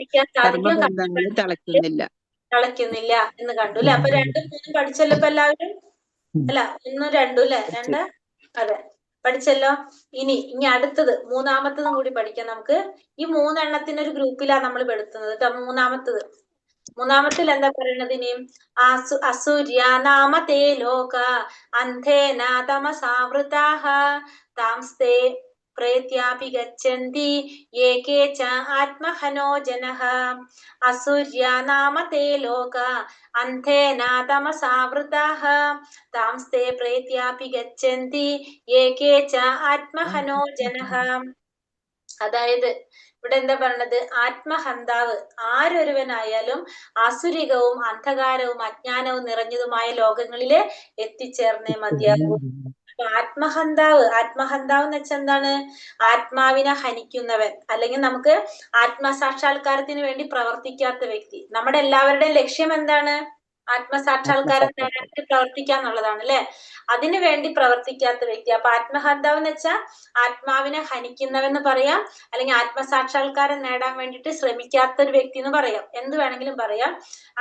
കർമ്മബന്ധങ്ങൾ തിളയ്ക്കുന്നില്ല എന്ന് കണ്ടു അല്ലെ. അപ്പൊ 2, 3 പഠിച്ചല്ലോ ഇപ്പൊ എല്ലാവരും അല്ല? 1, 2 അല്ലെ? 2 അതെ പഠിച്ചല്ലോ. ഇനി അടുത്തത് മൂന്നാമത്തതും കൂടി പഠിക്കാം നമുക്ക്. ഈ 3 എണ്ണത്തിന് ഒരു ഗ്രൂപ്പിലാണ് നമ്മൾ പെടുത്തുന്നത് കേട്ടോ. മൂന്നാമത്തിൽ എന്താ പറയുന്നത്? ഇനിയും അസൂര്യ നാമ തേ ലോക അന്ധേന തമസാവൃതാഃ താംസ്തേ പ്രേത്യാപി ഗച്ഛന്തി ഏകേ ച ആത്മഹനോ ജനഃ അസുര്യ നാമ തേ ലോക അന്ധേന തമസാവൃതാഃ താംസ്തേ പ്രേത്യാപി ഗച്ഛന്തി ഏകേ ച ആത്മഹനോ ജനഃ. അതായത് ഇവിടെ എന്താ പറയണത്? ആത്മഹന്താവ് ആരൊരുവനായാലും ആസുരികവും അന്ധകാരവും അജ്ഞാനവും നിറഞ്ഞതുമായ ലോകങ്ങളില് എത്തിച്ചേർന്നേ മതിയാകൂ. അപ്പൊ ആത്മഹന്താവ് എന്ന് വെച്ചാൽ എന്താണ്? ആത്മാവിനെ ഹനിക്കുന്നവൻ, അല്ലെങ്കിൽ നമുക്ക് ആത്മസാക്ഷാത്കാരത്തിന് വേണ്ടി പ്രവർത്തിക്കാത്ത വ്യക്തി. നമ്മുടെ എല്ലാവരുടെയും ലക്ഷ്യം എന്താണ്? ആത്മസാക്ഷാത്കാരം നേടാൻ വേണ്ടി പ്രവർത്തിക്കുക എന്നുള്ളതാണ് അല്ലെ. അതിനു വേണ്ടി പ്രവർത്തിക്കാത്ത വ്യക്തി. അപ്പൊ ആത്മഹന്താവ് എന്ന് വെച്ചാൽ ആത്മാവിനെ ഹനിക്കുന്നവെന്ന് പറയാം, അല്ലെങ്കിൽ ആത്മസാക്ഷാത്കാരം നേടാൻ വേണ്ടിയിട്ട് ശ്രമിക്കാത്ത ഒരു വ്യക്തി എന്ന് പറയാം, എന്ത് വേണമെങ്കിലും പറയാം.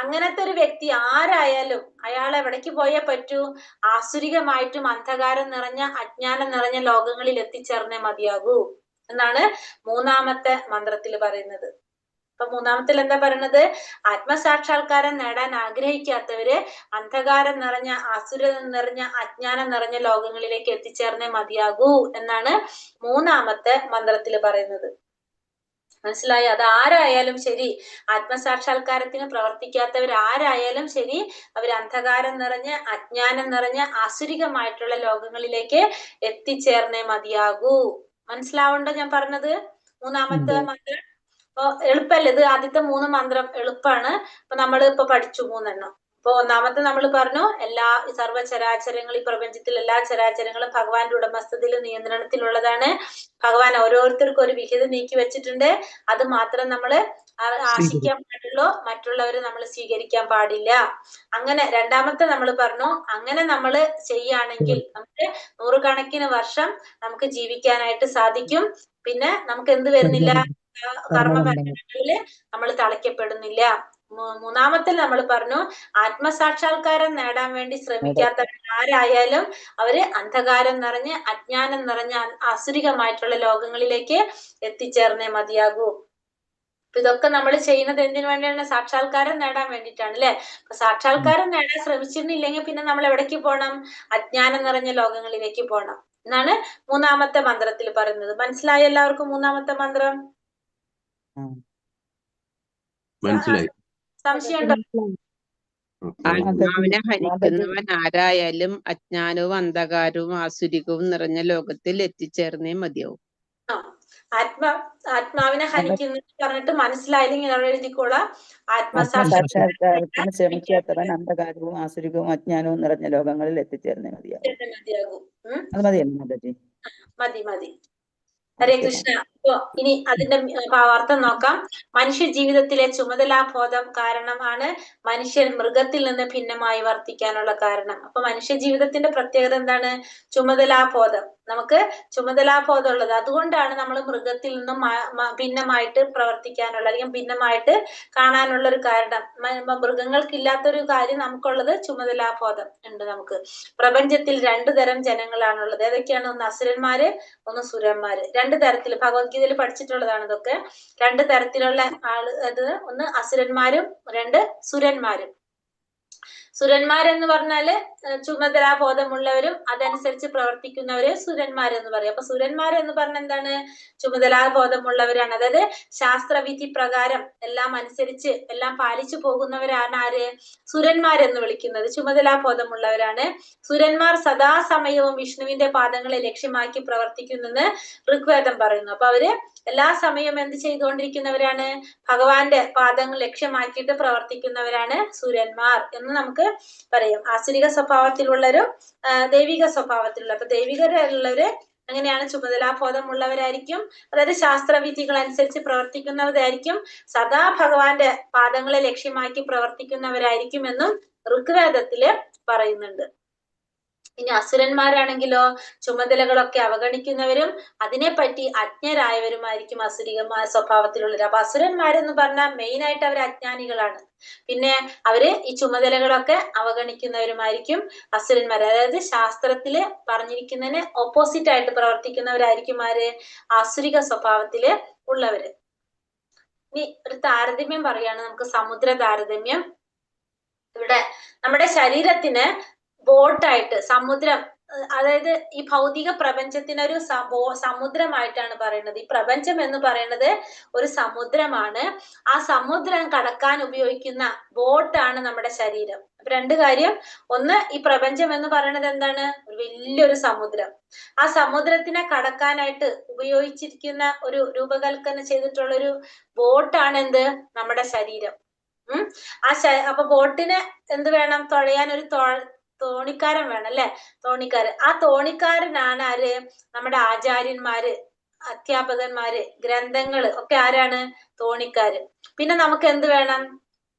അങ്ങനത്തെ ഒരു വ്യക്തി ആരായാലും അയാൾ എവിടേക്ക് പോയേ പറ്റൂ? ആസുരികമായിട്ടും അന്ധകാരം നിറഞ്ഞ അജ്ഞാനം നിറഞ്ഞ ലോകങ്ങളിൽ എത്തിച്ചേർന്നേ മതിയാകൂ എന്നാണ് മൂന്നാമത്തെ മന്ത്രത്തിൽ പറയുന്നത്. അപ്പൊ മൂന്നാമത്തിൽ എന്താ പറയുന്നത്? ആത്മസാക്ഷാത്കാരം നേടാൻ ആഗ്രഹിക്കാത്തവര് അന്ധകാരം നിറഞ്ഞ ആസുരത നിറഞ്ഞ അജ്ഞാനം നിറഞ്ഞ ലോകങ്ങളിലേക്ക് എത്തിച്ചേർന്നേ മതിയാകൂ എന്നാണ് മൂന്നാമത്തെ മന്ത്രത്തിൽ പറയുന്നത്. മനസ്സിലായോ? അത് ആരായാലും ശരി, ആത്മസാക്ഷാത്കാരത്തിന് പ്രവർത്തിക്കാത്തവർ ആരായാലും ശരി, അവർ അന്ധകാരം നിറഞ്ഞ അജ്ഞാനം നിറഞ്ഞ ആസുരികമായിട്ടുള്ള ലോകങ്ങളിലേക്ക് എത്തിച്ചേർന്നേ മതിയാകൂ. മനസ്സിലാവുണ്ടോ ഞാൻ പറഞ്ഞത്? മൂന്നാമത്തെ മന്ത്രം അപ്പൊ എളുപ്പല്ലേ ഇത്? ആദ്യത്തെ 3 മന്ത്രം എളുപ്പമാണ്. അപ്പൊ നമ്മൾ ഇപ്പൊ പഠിച്ചു 3 എണ്ണം. അപ്പൊ ഒന്നാമത്തെ നമ്മൾ പറഞ്ഞു, എല്ലാ സർവ്വചരാചരങ്ങൾ, ഈ പ്രപഞ്ചത്തിൽ എല്ലാ ചരാചരങ്ങളും ഭഗവാന്റെ ഉടമസ്ഥതയിലും നിയന്ത്രണത്തിലുള്ളതാണ്. ഭഗവാൻ ഓരോരുത്തർക്കും ഒരു വിഹിതം നീക്കി വെച്ചിട്ടുണ്ട്. അത് മാത്രം നമ്മൾ ആശിക്കാൻ പാടുള്ളൂ, മറ്റുള്ളവര് നമ്മൾ സ്വീകരിക്കാൻ പാടില്ല. അങ്ങനെ രണ്ടാമത്തെ നമ്മൾ പറഞ്ഞു, അങ്ങനെ നമ്മൾ ചെയ്യുകയാണെങ്കിൽ നമുക്ക് 100 കണക്കിന് വർഷം നമുക്ക് ജീവിക്കാനായിട്ട് സാധിക്കും. പിന്നെ നമുക്ക് എന്ത് വരുന്നില്ല? കർമ്മബന്ധങ്ങളില് നമ്മൾ തളയ്ക്കപ്പെടുന്നില്ല. മൂന്നാമത്തിൽ നമ്മൾ പറഞ്ഞു, ആത്മസാക്ഷാത്കാരം നേടാൻ വേണ്ടി ശ്രമിക്കാത്തവർ ആരായാലും അവര് അന്ധകാരം നിറഞ്ഞ് അജ്ഞാനം നിറഞ്ഞ ആസുരികമായിട്ടുള്ള ലോകങ്ങളിലേക്ക് എത്തിച്ചേർന്നേ മതിയാകൂ. അപ്പൊ ഇതൊക്കെ നമ്മൾ ചെയ്യുന്നത് എന്തിനു വേണ്ടിയാണ്? സാക്ഷാത്കാരം നേടാൻ വേണ്ടിയിട്ടാണ് അല്ലെ. അപ്പൊ സാക്ഷാത്കാരം നേടാൻ ശ്രമിച്ചിരുന്നില്ലെങ്കിൽ പിന്നെ നമ്മൾ എവിടേക്ക് പോകണം? അജ്ഞാനം നിറഞ്ഞ ലോകങ്ങളിലേക്ക് പോകണം എന്നാണ് മൂന്നാമത്തെ മന്ത്രത്തിൽ പറയുന്നത്. മനസ്സിലായോ എല്ലാവർക്കും മൂന്നാമത്തെ മന്ത്രം? മനസ്സിലായി. സംശയമുണ്ടോ? ആത്മാവിനെ ഹനിക്കുന്നവൻ ആരായാലും അജ്ഞാനവും അന്ധകാരവും ആസുരികവും നിറഞ്ഞ ലോകത്തിൽ എത്തിച്ചേർന്നേ മതിയാവും. ആത്മാവിനെ ഹനിക്കുന്ന പറഞ്ഞിട്ട് മനസ്സിലായില്ലെങ്കിൽ അവിടെ എഴുതിക്കോളാം. ആത്മസാക്ഷാത്കാരത്തിന് ശ്രമിക്കാത്തവൻ അന്ധകാരവും ആസുരികവും അജ്ഞാനവും നിറഞ്ഞ ലോകങ്ങളിൽ എത്തിച്ചേർന്നേ മതിയാകും. അത് മതിയല്ലോ മാതാജി? മതി. ഹരേ കൃഷ്ണ. അപ്പൊ ഇനി അതിന്റെ ഭാവാർത്ഥം നോക്കാം. മനുഷ്യ ജീവിതത്തിലെ ചുമതലാബോധം കാരണമാണ് മനുഷ്യൻ മൃഗത്തിൽ നിന്ന് ഭിന്നമായി വർത്തിക്കാനുള്ള കാരണം. അപ്പൊ മനുഷ്യ ജീവിതത്തിന്റെ പ്രത്യേകത എന്താണ്? ചുമതലാബോധം. നമുക്ക് ചുമതലാബോധം ഉള്ളത്. അതുകൊണ്ടാണ് നമ്മൾ മൃഗത്തിൽ നിന്നും ഭിന്നമായിട്ട് പ്രവർത്തിക്കാനുള്ള, അല്ലെങ്കിൽ ഭിന്നമായിട്ട് കാണാനുള്ള ഒരു കാരണം. മൃഗങ്ങൾക്കില്ലാത്തൊരു കാര്യം നമുക്കുള്ളത് ചുമതലാബോധം ഉണ്ട് നമുക്ക്. പ്രപഞ്ചത്തിൽ 2 തരം ജനങ്ങളാണുള്ളത്. ഏതൊക്കെയാണ്? ഒന്ന് അസുരന്മാര്, ഒന്ന് സുരന്മാര്. 2 തരത്തിൽ ഭഗവത്ഗീതയിൽ പഠിച്ചിട്ടുള്ളതാണ് ഇതൊക്കെ. 2 തരത്തിലുള്ള അത് ഒന്ന് അസുരന്മാരും 2 സുരന്മാരും. സുരന്മാരെന്ന് പറഞ്ഞാല് ചുമതലാബോധമുള്ളവരും അതനുസരിച്ച് പ്രവർത്തിക്കുന്നവരെ സുരന്മാരെന്ന് പറയും. അപ്പൊ സുരന്മാരെന്ന് പറഞ്ഞ എന്താണ്? ചുമതലാബോധമുള്ളവരാണ്. അതായത് ശാസ്ത്രവിധി പ്രകാരം എല്ലാം അനുസരിച്ച് എല്ലാം പാലിച്ചു പോകുന്നവരാണ് ആര്? സുരന്മാരെന്ന് വിളിക്കുന്നത്. ചുമതലാബോധമുള്ളവരാണ്. സുരന്മാർ സദാസമയവും വിഷ്ണുവിന്റെ പാദങ്ങളെ ലക്ഷ്യമാക്കി പ്രവർത്തിക്കുന്നെന്ന് ഋഗ്വേദം പറയുന്നു. അപ്പൊ അവര് എല്ലാ സമയവും എന്ത് ചെയ്തുകൊണ്ടിരിക്കുന്നവരാണ്? ഭഗവാന്റെ പാദങ്ങൾ ലക്ഷ്യമാക്കിയിട്ട് പ്രവർത്തിക്കുന്നവരാണ് സുരന്മാർ എന്ന് നമുക്ക് പറയാം. ആസുരിക സ്വഭാവത്തിലുള്ളവരും ദൈവിക സ്വഭാവത്തിലുള്ള. അപ്പൊ ദൈവികരുള്ളവര് അങ്ങനെയാണ്, ചുമതലാബോധമുള്ളവരായിരിക്കും. അതായത് ശാസ്ത്രവിധികൾ അനുസരിച്ച് പ്രവർത്തിക്കുന്നവരായിരിക്കും. സദാ ഭഗവാന്റെ പാദങ്ങളെ ലക്ഷ്യമാക്കി പ്രവർത്തിക്കുന്നവരായിരിക്കും എന്നും ഋഗ്വേദത്തില് പറയുന്നുണ്ട്. ഇനി അസുരന്മാരാണെങ്കിലോ ചുമതലകളൊക്കെ അവഗണിക്കുന്നവരും അതിനെപ്പറ്റി അജ്ഞരായവരുമായിരിക്കും അസുരികമായ സ്വഭാവത്തിലുള്ളവർ. അപ്പൊ അസുരന്മാരെന്ന് പറഞ്ഞാൽ മെയിൻ ആയിട്ട് അവർ അജ്ഞാനികളാണ്. പിന്നെ അവര് ഈ ചുമതലകളൊക്കെ അവഗണിക്കുന്നവരുമായിരിക്കും അസുരന്മാർ. അതായത് ശാസ്ത്രത്തില് പറഞ്ഞിരിക്കുന്നതിന് ഓപ്പോസിറ്റ് ആയിട്ട് പ്രവർത്തിക്കുന്നവരായിരിക്കും ആര്? ആസുരിക സ്വഭാവത്തില് ഉള്ളവര്. ഇനി ഒരു താരതമ്യം പറയാണ് നമുക്ക്, സമുദ്ര താരതമ്യം. ഇവിടെ നമ്മുടെ ശരീരത്തിന് ബോട്ടായിട്ട്, സമുദ്രം അതായത് ഈ ഭൗതിക പ്രപഞ്ചത്തിനൊരു സമുദ്രമായിട്ടാണ് പറയുന്നത്. ഈ പ്രപഞ്ചം എന്ന് പറയുന്നത് ഒരു സമുദ്രമാണ്. ആ സമുദ്രം കടക്കാൻ ഉപയോഗിക്കുന്ന ബോട്ടാണ് നമ്മുടെ ശരീരം. അപ്പൊ രണ്ട് കാര്യം. ഒന്ന്, ഈ പ്രപഞ്ചം എന്ന് പറയുന്നത് എന്താണ്? ഒരു വലിയൊരു സമുദ്രം. ആ സമുദ്രത്തിനെ കടക്കാനായിട്ട് ഉപയോഗിച്ചിരിക്കുന്ന ഒരു രൂപകൽപ്പന ചെയ്തിട്ടുള്ള ഒരു ബോട്ടാണ് എന്ത്? നമ്മുടെ ശരീരം. അപ്പൊ ബോട്ടിന് എന്ത് വേണം? തുഴയാൻ ഒരു തോണിക്കാരൻ വേണം, അല്ലെ? തോണിക്കാരൻ. ആ തോണിക്കാരനാണ് ആര്? നമ്മുടെ ആചാര്യന്മാര്, അധ്യാപകന്മാര്, ഗ്രന്ഥങ്ങള് ഒക്കെ ആരാണ്? തോണിക്കാര്. പിന്നെ നമുക്ക് എന്ത് വേണം?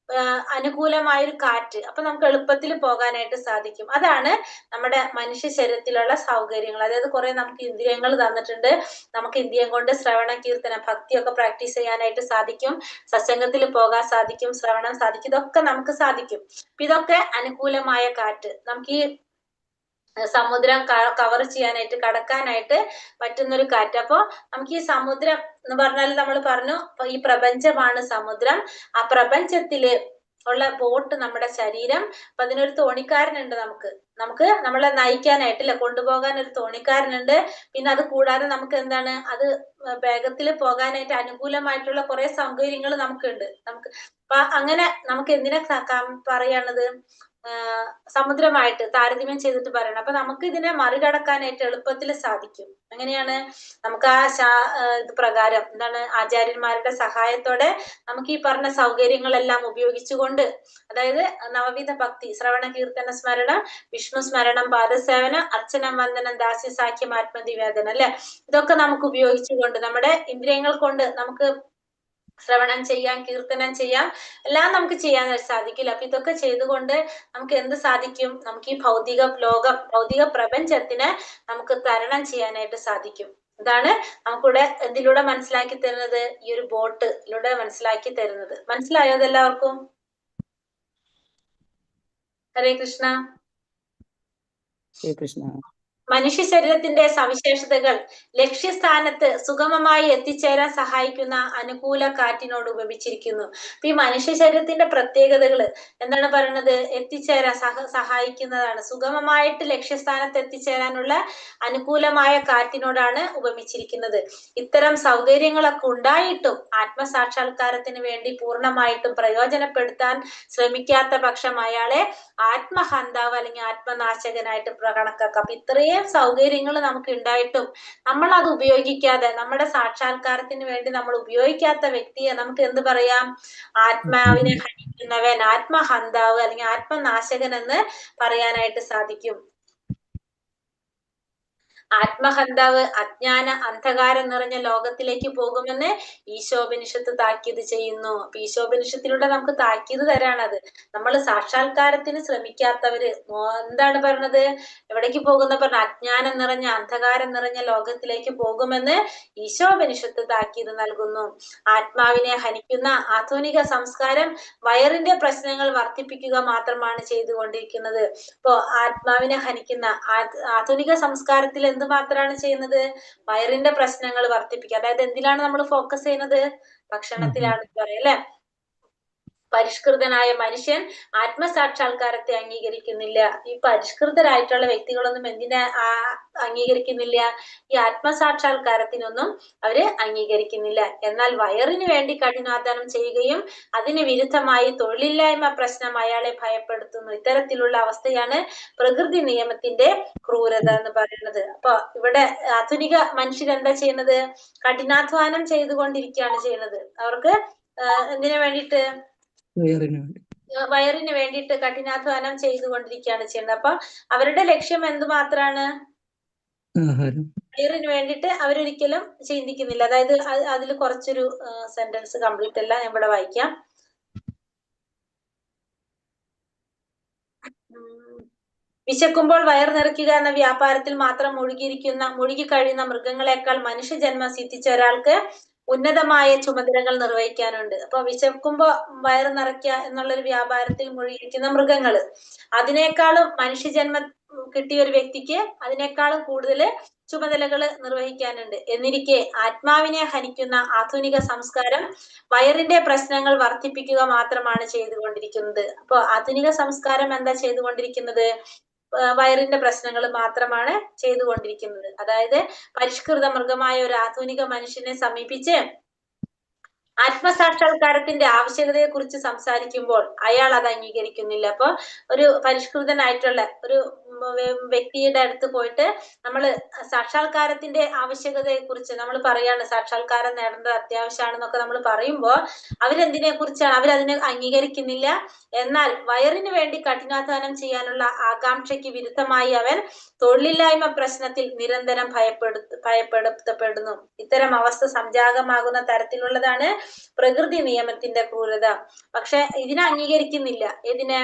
അനുകൂലമായൊരു കാറ്റ്. അപ്പൊ നമുക്ക് എളുപ്പത്തിൽ പോകാനായിട്ട് സാധിക്കും. അതാണ് നമ്മുടെ മനുഷ്യ ശരീരത്തിലുള്ള സൗകര്യങ്ങൾ. അതായത് കുറെ നമുക്ക് ഇന്ദ്രിയങ്ങൾ തന്നിട്ടുണ്ട്. നമുക്ക് ഇന്ദ്രിയം കൊണ്ട് ശ്രവണ, കീർത്തന, ഭക്തിയൊക്കെ പ്രാക്ടീസ് ചെയ്യാനായിട്ട് സാധിക്കും. സത്സംഗത്തിൽ പോകാൻ സാധിക്കും, ശ്രവണം സാധിക്കും, ഇതൊക്കെ നമുക്ക് സാധിക്കും. ഇതൊക്കെ അനുകൂലമായ കാറ്റ്. നമുക്ക് ഈ സമുദ്രം കവർ ചെയ്യാനായിട്ട്, കടക്കാനായിട്ട് പറ്റുന്നൊരു കാറ്റ്. അപ്പൊ നമുക്ക് ഈ സമുദ്രം എന്ന് പറഞ്ഞാൽ നമ്മൾ പറഞ്ഞു ഈ പ്രപഞ്ചമാണ് സമുദ്രം. ആ പ്രപഞ്ചത്തില് ഉള്ള ബോട്ട് നമ്മുടെ ശരീരം. അപ്പൊ അതിനൊരു തോണിക്കാരനുണ്ട്. നമുക്ക് നമ്മളെ നയിക്കാനായിട്ടില്ല, കൊണ്ടുപോകാൻ ഒരു തോണിക്കാരനുണ്ട്. പിന്നെ അത് കൂടാതെ നമുക്ക് എന്താണ്? അത് വേഗത്തിൽ പോകാനായിട്ട് അനുകൂലമായിട്ടുള്ള കുറെ സൗകര്യങ്ങൾ നമുക്കുണ്ട്. അപ്പൊ അങ്ങനെ നമുക്ക് എന്തിനെ പറയാണത്? സമുദ്രമായിട്ട് താരതമ്യം ചെയ്തിട്ട് പറയണം. അപ്പൊ നമുക്ക് ഇതിനെ മറികടക്കാനായിട്ട് എളുപ്പത്തിൽ സാധിക്കും. എങ്ങനെയാണ്? നമുക്ക് ആ ഇത് പ്രകാരം എന്താണ്? ആചാര്യന്മാരുടെ സഹായത്തോടെ നമുക്ക് ഈ പറഞ്ഞ സൗകര്യങ്ങളെല്ലാം ഉപയോഗിച്ചുകൊണ്ട്, അതായത് നവവിധ ഭക്തി, ശ്രവണ, കീർത്തന, സ്മരണം, വിഷ്ണു സ്മരണം, പാദസേവനം, അർച്ചനം, വന്ദനം, ദാസ്യ, സാഖ്യം, ആത്മനിവേദനം, അല്ലെ? ഇതൊക്കെ നമുക്ക് ഉപയോഗിച്ചുകൊണ്ട് നമ്മുടെ ഇന്ദ്രിയങ്ങൾ കൊണ്ട് നമുക്ക് ശ്രവണം ചെയ്യാം, കീർത്തനം ചെയ്യാം, എല്ലാം നമുക്ക് ചെയ്യാൻ സാധിക്കില്ല. അപ്പൊ ഇതൊക്കെ ചെയ്തുകൊണ്ട് നമുക്ക് എന്ത് സാധിക്കും? നമുക്ക് ഈ ഭൗതിക ലോകം, ഭൗതിക പ്രപഞ്ചത്തിനെ നമുക്ക് തരണം ചെയ്യാനായിട്ട് സാധിക്കും. ഇതാണ് നമുക്കിവിടെ എന്തിലൂടെ മനസ്സിലാക്കി തരുന്നത്? ഈ ഒരു ബോട്ടിലൂടെ മനസ്സിലാക്കി തരുന്നത്. മനസ്സിലായോ അതെല്ലാവർക്കും? ഹരേ കൃഷ്ണ. ഹരേ കൃഷ്ണ. മനുഷ്യ ശരീരത്തിന്റെ സവിശേഷതകൾ ലക്ഷ്യസ്ഥാനത്ത് സുഗമമായി എത്തിച്ചേരാൻ സഹായിക്കുന്ന അനുകൂല കാറ്റിനോട് ഉപമിച്ചിരിക്കുന്നു. അപ്പൊ ഈ മനുഷ്യ ശരീരത്തിന്റെ പ്രത്യേകതകൾ എന്താണ് പറയുന്നത്? എത്തിച്ചേരാൻ സഹായിക്കുന്നതാണ്. സുഗമമായിട്ട് ലക്ഷ്യസ്ഥാനത്ത് എത്തിച്ചേരാനുള്ള അനുകൂലമായ കാറ്റിനോടാണ് ഉപമിച്ചിരിക്കുന്നത്. ഇത്തരം സൗകര്യങ്ങളൊക്കെ ഉണ്ടായിട്ടും ആത്മസാക്ഷാത്കാരത്തിന് വേണ്ടി പൂർണ്ണമായിട്ടും പ്രയോജനപ്പെടുത്താൻ ശ്രമിക്കാത്ത പക്ഷം അയാളെ ആത്മഹന്താവ് അല്ലെങ്കിൽ ആത്മനാശകനായിട്ട് കണക്കാക്കാം. അപ്പൊ ഇത്രയും സൗകര്യങ്ങൾ നമുക്ക് ഉണ്ടായിട്ടും നമ്മൾ അത് ഉപയോഗിക്കാതെ, നമ്മുടെ സാക്ഷാത്കാരത്തിന് വേണ്ടി നമ്മൾ ഉപയോഗിക്കാത്ത വ്യക്തിയെ നമുക്ക് എന്ത് പറയാം? ആത്മാവിനെ ഹനിക്കുന്നവൻ, ആത്മഹന്താവ് അല്ലെങ്കിൽ ആത്മനാശകൻ എന്ന് പറയാനായിട്ട് സാധിക്കും. ആത്മഹന്താവ് അജ്ഞാന അന്ധകാരം നിറഞ്ഞ ലോകത്തിലേക്ക് പോകുമെന്ന് ഈശോപനിഷത്ത് താക്കീത് ചെയ്യുന്നു. അപ്പൊ ഈശോപനിഷത്തിലൂടെ നമുക്ക് താക്കീത് തരാണത്. നമ്മൾ സാക്ഷാത്കാരത്തിന് ശ്രമിക്കാത്തവര് എന്താണ് പറഞ്ഞത്? എവിടേക്ക് പോകുന്ന പറഞ്ഞ? അജ്ഞാനം നിറഞ്ഞ, അന്ധകാരം നിറഞ്ഞ ലോകത്തിലേക്ക് പോകുമെന്ന് ഈശോപനിഷത്ത് താക്കീത് നൽകുന്നു. ആത്മാവിനെ ഹനിക്കുന്ന ആധുനിക സംസ്കാരം വയറിന്റെ പ്രശ്നങ്ങൾ വർദ്ധിപ്പിക്കുക മാത്രമാണ് ചെയ്തുകൊണ്ടിരിക്കുന്നത്. ഇപ്പോ ആത്മാവിനെ ഹനിക്കുന്ന ആധുനിക സംസ്കാരത്തിൽ എന്ത് മാത്രമാണ് ചെയ്യുന്നത്? വയറിന്റെ പ്രശ്നങ്ങൾ വർദ്ധിപ്പിക്കുക. അതായത് എന്തിലാണ് നമ്മൾ ഫോക്കസ് ചെയ്യുന്നത്? ഭക്ഷണത്തിലാണ് പറയാം, അല്ലെ? പരിഷ്കൃതനായ മനുഷ്യൻ ആത്മസാക്ഷാത്കാരത്തെ അംഗീകരിക്കുന്നില്ല. ഈ പരിഷ്കൃതരായിട്ടുള്ള വ്യക്തികളൊന്നും എന്തിനെ അംഗീകരിക്കുന്നില്ല? ഈ ആത്മസാക്ഷാത്കാരത്തിനൊന്നും അവര് അംഗീകരിക്കുന്നില്ല. എന്നാൽ വയറിന് വേണ്ടി കഠിനാധ്വാനം ചെയ്യുകയും അതിന് വിരുദ്ധമായി തൊഴിലില്ലായ്മ പ്രശ്നം അയാളെ ഭയപ്പെടുത്തുന്നു. ഇത്തരത്തിലുള്ള അവസ്ഥയാണ് പ്രകൃതി നിയമത്തിന്റെ ക്രൂരത എന്ന് പറയുന്നത്. അപ്പൊ ഇവിടെ ആധുനിക മനുഷ്യരെന്താ ചെയ്യുന്നത്? കഠിനാധ്വാനം ചെയ്തുകൊണ്ടിരിക്കുകയാണ് ചെയ്യുന്നത്. അവർക്ക് എന്തിനു വേണ്ടിയിട്ട്? വയറിന് വേണ്ടിയിട്ട് കഠിനാധ്വാനം ചെയ്തുകൊണ്ടിരിക്കുകയാണ് ചെയ്യുന്നത്. അപ്പൊ അവരുടെ ലക്ഷ്യം എന്തുമാത്രമാണ്? വയറിന് വേണ്ടിയിട്ട് അവരൊരിക്കലും ചിന്തിക്കുന്നില്ല. അതായത് അതിൽ കുറച്ചൊരു സെന്റൻസ് കംപ്ലീറ്റ് അല്ല, ഞാൻ ഇവിടെ വായിക്കാം. വിശക്കുമ്പോൾ വയർ നിറയ്ക്കുക എന്ന വ്യാപാരത്തിൽ മാത്രം മുഴുകിക്കഴിയുന്ന മൃഗങ്ങളെക്കാൾ മനുഷ്യജന്മം സിദ്ധിച്ച ഒരാൾക്ക് ഉന്നതമായ ചുമതലകൾ നിർവഹിക്കാനുണ്ട്. അപ്പൊ വിശക്കുമ്പോ വയർ നിറയ്ക്കുക എന്നുള്ളൊരു വ്യാപാരത്തിൽ മുഴുകിയിരിക്കുന്ന മൃഗങ്ങള്, അതിനേക്കാളും മനുഷ്യജന്മം കിട്ടിയ ഒരു വ്യക്തിക്ക് അതിനേക്കാളും കൂടുതൽ ചുമതലകൾ നിർവഹിക്കാനുണ്ട്. എന്നിരിക്കെ ആത്മാവിനെ ഹനിക്കുന്ന ആധുനിക സംസ്കാരം വയറിന്റെ പ്രശ്നങ്ങൾ വർദ്ധിപ്പിക്കുക മാത്രമാണ് ചെയ്തുകൊണ്ടിരിക്കുന്നത്. അപ്പൊ ആധുനിക സംസ്കാരം എന്താ ചെയ്തുകൊണ്ടിരിക്കുന്നത്? വയറിന്റെ പ്രശ്നങ്ങൾ മാത്രമാണ് ചെയ്തുകൊണ്ടിരിക്കുന്നത്. അതായത് പരിഷ്കൃത മൃഗമായ ഒരു ആധുനിക മനുഷ്യനെ സമീപിച്ച് ആത്മസാക്ഷാത്കാരത്തിന്റെ ആവശ്യകതയെ കുറിച്ച് സംസാരിക്കുമ്പോൾ അയാൾ അത് അംഗീകരിക്കുന്നില്ല. അപ്പൊ ഒരു പരിഷ്കൃതനായിട്ടുള്ള ഒരു വ്യക്തിയുടെ അടുത്ത് പോയിട്ട് നമ്മൾ സാക്ഷാത്കാരത്തിന്റെ ആവശ്യകതയെ കുറിച്ച് നമ്മൾ പറയാണ്, സാക്ഷാത്കാരം നേടേണ്ടത് അത്യാവശ്യമാണെന്നൊക്കെ നമ്മൾ പറയുമ്പോൾ അവരെന്തിനെ കുറിച്ചാണ്, അവരതിനെ അംഗീകരിക്കുന്നില്ല. എന്നാൽ വയറിന് വേണ്ടി കഠിനാധ്വാനം ചെയ്യാനുള്ള ആകാംക്ഷയ്ക്ക് വിരുദ്ധമായി അവൻ തൊഴിലില്ലായ്മ പ്രശ്നത്തിൽ നിരന്തരം ഭയപ്പെടുത്തപ്പെടുന്നു. ഇത്തരം അവസ്ഥ സംജാതമാകുന്ന തരത്തിലുള്ളതാണ് പ്രകൃതി നിയമത്തിന്റെ ക്രൂരത. പക്ഷെ ഇതിനെ അംഗീകരിക്കുന്നില്ല. ഇതിനെ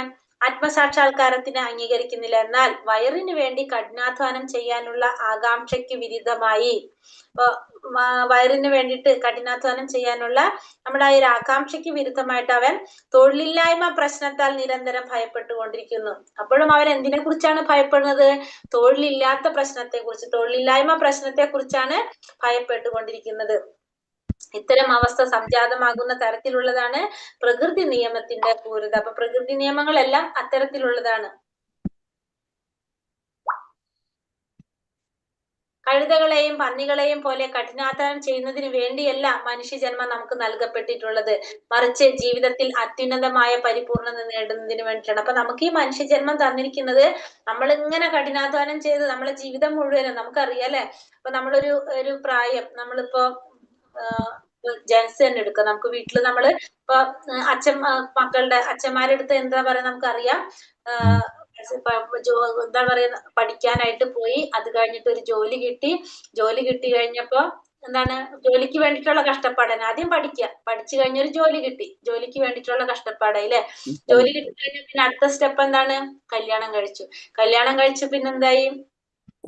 ആത്മസാക്ഷാത്കാരത്തിന് അംഗീകരിക്കുന്നില്ല. എന്നാൽ വയറിന് വേണ്ടി കഠിനാധ്വാനം ചെയ്യാനുള്ള ആകാംക്ഷയ്ക്ക് വിരുദ്ധമായി, വയറിന് വേണ്ടിയിട്ട് കഠിനാധ്വാനം ചെയ്യാനുള്ള നമ്മുടെ ആ ഒരു ആകാംക്ഷയ്ക്ക് വിരുദ്ധമായിട്ട് അവൻ തൊഴിലില്ലായ്മ പ്രശ്നത്താൽ നിരന്തരം ഭയപ്പെട്ടുകൊണ്ടിരിക്കുന്നു. അപ്പോഴും അവൻ എന്തിനെ കുറിച്ചാണ് ഭയപ്പെടുന്നത്? തൊഴിലില്ലാത്ത പ്രശ്നത്തെ കുറിച്ച്, തൊഴിലില്ലായ്മ പ്രശ്നത്തെ കുറിച്ചാണ് ഭയപ്പെട്ടുകൊണ്ടിരിക്കുന്നത്. ഇത്തരം അവസ്ഥ സംജാതമാകുന്ന തരത്തിലുള്ളതാണ് പ്രകൃതി നിയമത്തിന്റെ ക്രൂരത. അപ്പൊ പ്രകൃതി നിയമങ്ങളെല്ലാം അത്തരത്തിലുള്ളതാണ്. കഴുതകളെയും പന്നികളെയും പോലെ കഠിനാധ്വാനം ചെയ്യുന്നതിന് വേണ്ടിയല്ല മനുഷ്യജന്മം നമുക്ക് നൽകപ്പെട്ടിട്ടുള്ളത്, മറിച്ച് ജീവിതത്തിൽ അത്യുന്നതമായ പരിപൂർണത നേടുന്നതിന് വേണ്ടിയിട്ടാണ്. അപ്പൊ നമുക്ക് ഈ മനുഷ്യജന്മം തന്നിരിക്കുന്നത് നമ്മളിങ്ങനെ കഠിനാധ്വാനം ചെയ്ത് നമ്മളെ ജീവിതം മുഴുവനും നമുക്കറിയാം അല്ലെ. അപ്പൊ നമ്മളൊരു പ്രായം, നമ്മളിപ്പോ ജെൻസ് തന്നെ എടുക്കുക. നമുക്ക് വീട്ടിൽ നമ്മള് ഇപ്പൊ മക്കളുടെ അച്ഛന്മാരുടെ അടുത്ത് എന്താ പറയാ നമുക്കറിയാം, എന്താ പറയുക, പഠിക്കാനായിട്ട് പോയി, അത് കഴിഞ്ഞിട്ട് ഒരു ജോലി കിട്ടി കഴിഞ്ഞപ്പോ എന്താണ്, ജോലിക്ക് വേണ്ടിയിട്ടുള്ള കഷ്ടപ്പാടാണ്. ആദ്യം പഠിച്ചു കഴിഞ്ഞ ഒരു ജോലി കിട്ടി, ജോലിക്ക് വേണ്ടിയിട്ടുള്ള കഷ്ടപ്പാടായില്ലേ. ജോലി കിട്ടി കഴിഞ്ഞ പിന്നെ അടുത്ത സ്റ്റെപ്പ് എന്താണ്, കല്യാണം കഴിച്ചു പിന്നെന്തായി,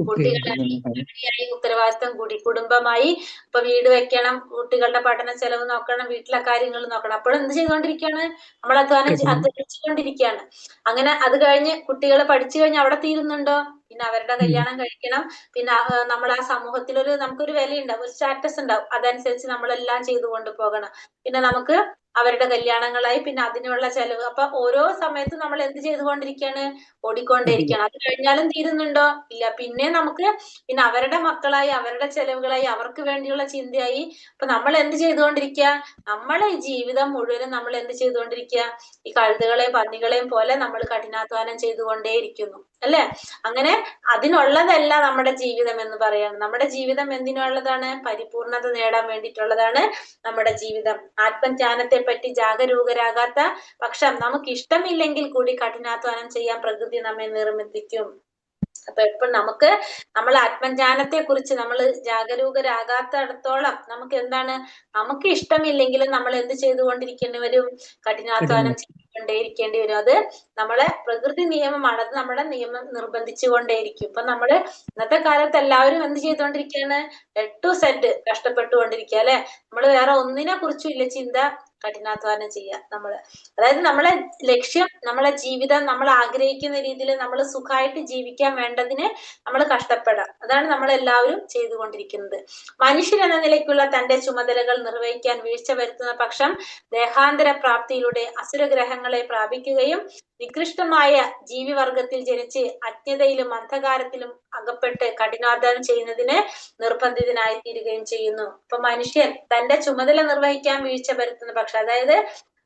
കുട്ടികളായി, ഉത്തരവാദിത്തം കൂടി, കുടുംബമായി. ഇപ്പൊ വീട് വെക്കണം, കുട്ടികളുടെ പഠന ചെലവ് നോക്കണം, വീട്ടിലെ കാര്യങ്ങൾ നോക്കണം. അപ്പോഴും എന്ത് ചെയ്തുകൊണ്ടിരിക്കുകയാണ്, നമ്മൾ അധ്വാനിച്ചുകൊണ്ടിരിക്കുകയാണ്. അങ്ങനെ അത് കഴിഞ്ഞ് കുട്ടികൾ പഠിച്ചു കഴിഞ്ഞ് അവിടെ തീരുന്നുണ്ടോ? പിന്നെ അവരുടെ കല്യാണം കഴിക്കണം. പിന്നെ നമ്മൾ ആ സമൂഹത്തിൽ നമുക്കൊരു വിലയുണ്ടാവും, ഒരു സ്റ്റാറ്റസ് ഉണ്ടാവും. അതനുസരിച്ച് നമ്മളെല്ലാം ചെയ്തു കൊണ്ടുപോകണം. പിന്നെ നമുക്ക് അവരുടെ കല്യാണങ്ങളായി, പിന്നെ അതിനുള്ള ചെലവ്. അപ്പൊ ഓരോ സമയത്തും നമ്മൾ എന്ത് ചെയ്തുകൊണ്ടിരിക്കുകയാണ്, ഓടിക്കൊണ്ടേയിരിക്കുകയാണ്. അത് കഴിഞ്ഞാലും തീരുന്നുണ്ടോ? ഇല്ല. പിന്നെ നമുക്ക് പിന്നെ അവരുടെ മക്കളായി, അവരുടെ ചെലവുകളായി, അവർക്ക് വേണ്ടിയുള്ള ചിന്തയായി. അപ്പൊ നമ്മൾ എന്ത് ചെയ്തുകൊണ്ടിരിക്കുക, നമ്മളെ ഈ ജീവിതം മുഴുവനും നമ്മൾ എന്ത് ചെയ്തുകൊണ്ടിരിക്കുക, ഈ കഴുതകളെയും പന്നികളെയും പോലെ നമ്മൾ കഠിനാധ്വാനം ചെയ്തുകൊണ്ടേയിരിക്കുന്നു അല്ലെ. അങ്ങനെ അതിനുള്ളതല്ല നമ്മുടെ ജീവിതം എന്ന് പറയാണ്. നമ്മുടെ ജീവിതം എന്തിനുള്ളതാണ്? പരിപൂർണത നേടാൻ വേണ്ടിയിട്ടുള്ളതാണ് നമ്മുടെ ജീവിതം. ആത്മജ്ഞാനത്തെ പറ്റി ജാഗരൂകരാകാത്ത പക്ഷം നമുക്ക് ഇഷ്ടമില്ലെങ്കിൽ കൂടി കഠിനാധ്വാനം ചെയ്യാൻ പ്രകൃതി നമ്മെ നിർബന്ധിക്കും. അപ്പൊ എപ്പോഴും നമ്മൾ ആത്മജ്ഞാനത്തെ കുറിച്ച് നമ്മൾ ജാഗരൂകരാകാത്തിടത്തോളം നമുക്ക് എന്താണ്, നമുക്ക് ഇഷ്ടമില്ലെങ്കിലും നമ്മൾ എന്ത് ചെയ്തുകൊണ്ടിരിക്കേണ്ടി വരും, കഠിനാധ്വാനം ചെയ്തുകൊണ്ടേയിരിക്കേണ്ടി വരും. അത് നമ്മളെ പ്രകൃതി നിയമമാണ്, അത് നമ്മുടെ നിയമം നിർബന്ധിച്ചുകൊണ്ടേയിരിക്കും. ഇപ്പൊ നമ്മള് ഇന്നത്തെ കാലത്ത് എല്ലാവരും എന്ത് ചെയ്തുകൊണ്ടിരിക്കുകയാണ്, 8 to Z കഷ്ടപ്പെട്ടുകൊണ്ടിരിക്കുക അല്ലെ. നമ്മൾ വേറെ ഒന്നിനെ കുറിച്ചും ഇല്ല ചിന്ത, കഠിനാധ്വാനം ചെയ്യുക. അതായത് നമ്മളെ ലക്ഷ്യം, നമ്മളെ ജീവിതം നമ്മൾ ആഗ്രഹിക്കുന്ന രീതിയിൽ നമ്മൾ സുഖമായിട്ട് ജീവിക്കാൻ വേണ്ടതിന് നമ്മൾ കഷ്ടപ്പെടാം. അതാണ് നമ്മൾ എല്ലാവരും ചെയ്തുകൊണ്ടിരിക്കുന്നത്. മനുഷ്യൻ എന്ന നിലയ്ക്കുള്ള തന്റെ ചുമതലകൾ നിർവഹിക്കാൻ വീഴ്ച വരുത്തുന്ന പക്ഷം ദേഹാന്തര പ്രാപ്തിയിലൂടെ അസുരഗ്രഹങ്ങളെ പ്രാപിക്കുകയും നികൃഷ്ടമായ ജീവിവർഗത്തിൽ ജനിച്ച് അജ്ഞതയിലും അന്ധകാരത്തിലും അകപ്പെട്ട് കഠിനാധ്വാനം ചെയ്യുന്നതിന് നിർബന്ധിതനായി തീരുകയും ചെയ്യുന്നു. അപ്പൊ മനുഷ്യൻ തന്റെ ചുമതല നിർവഹിക്കാൻ വീഴ്ച വരുത്തുന്ന പക്ഷം, അതായത്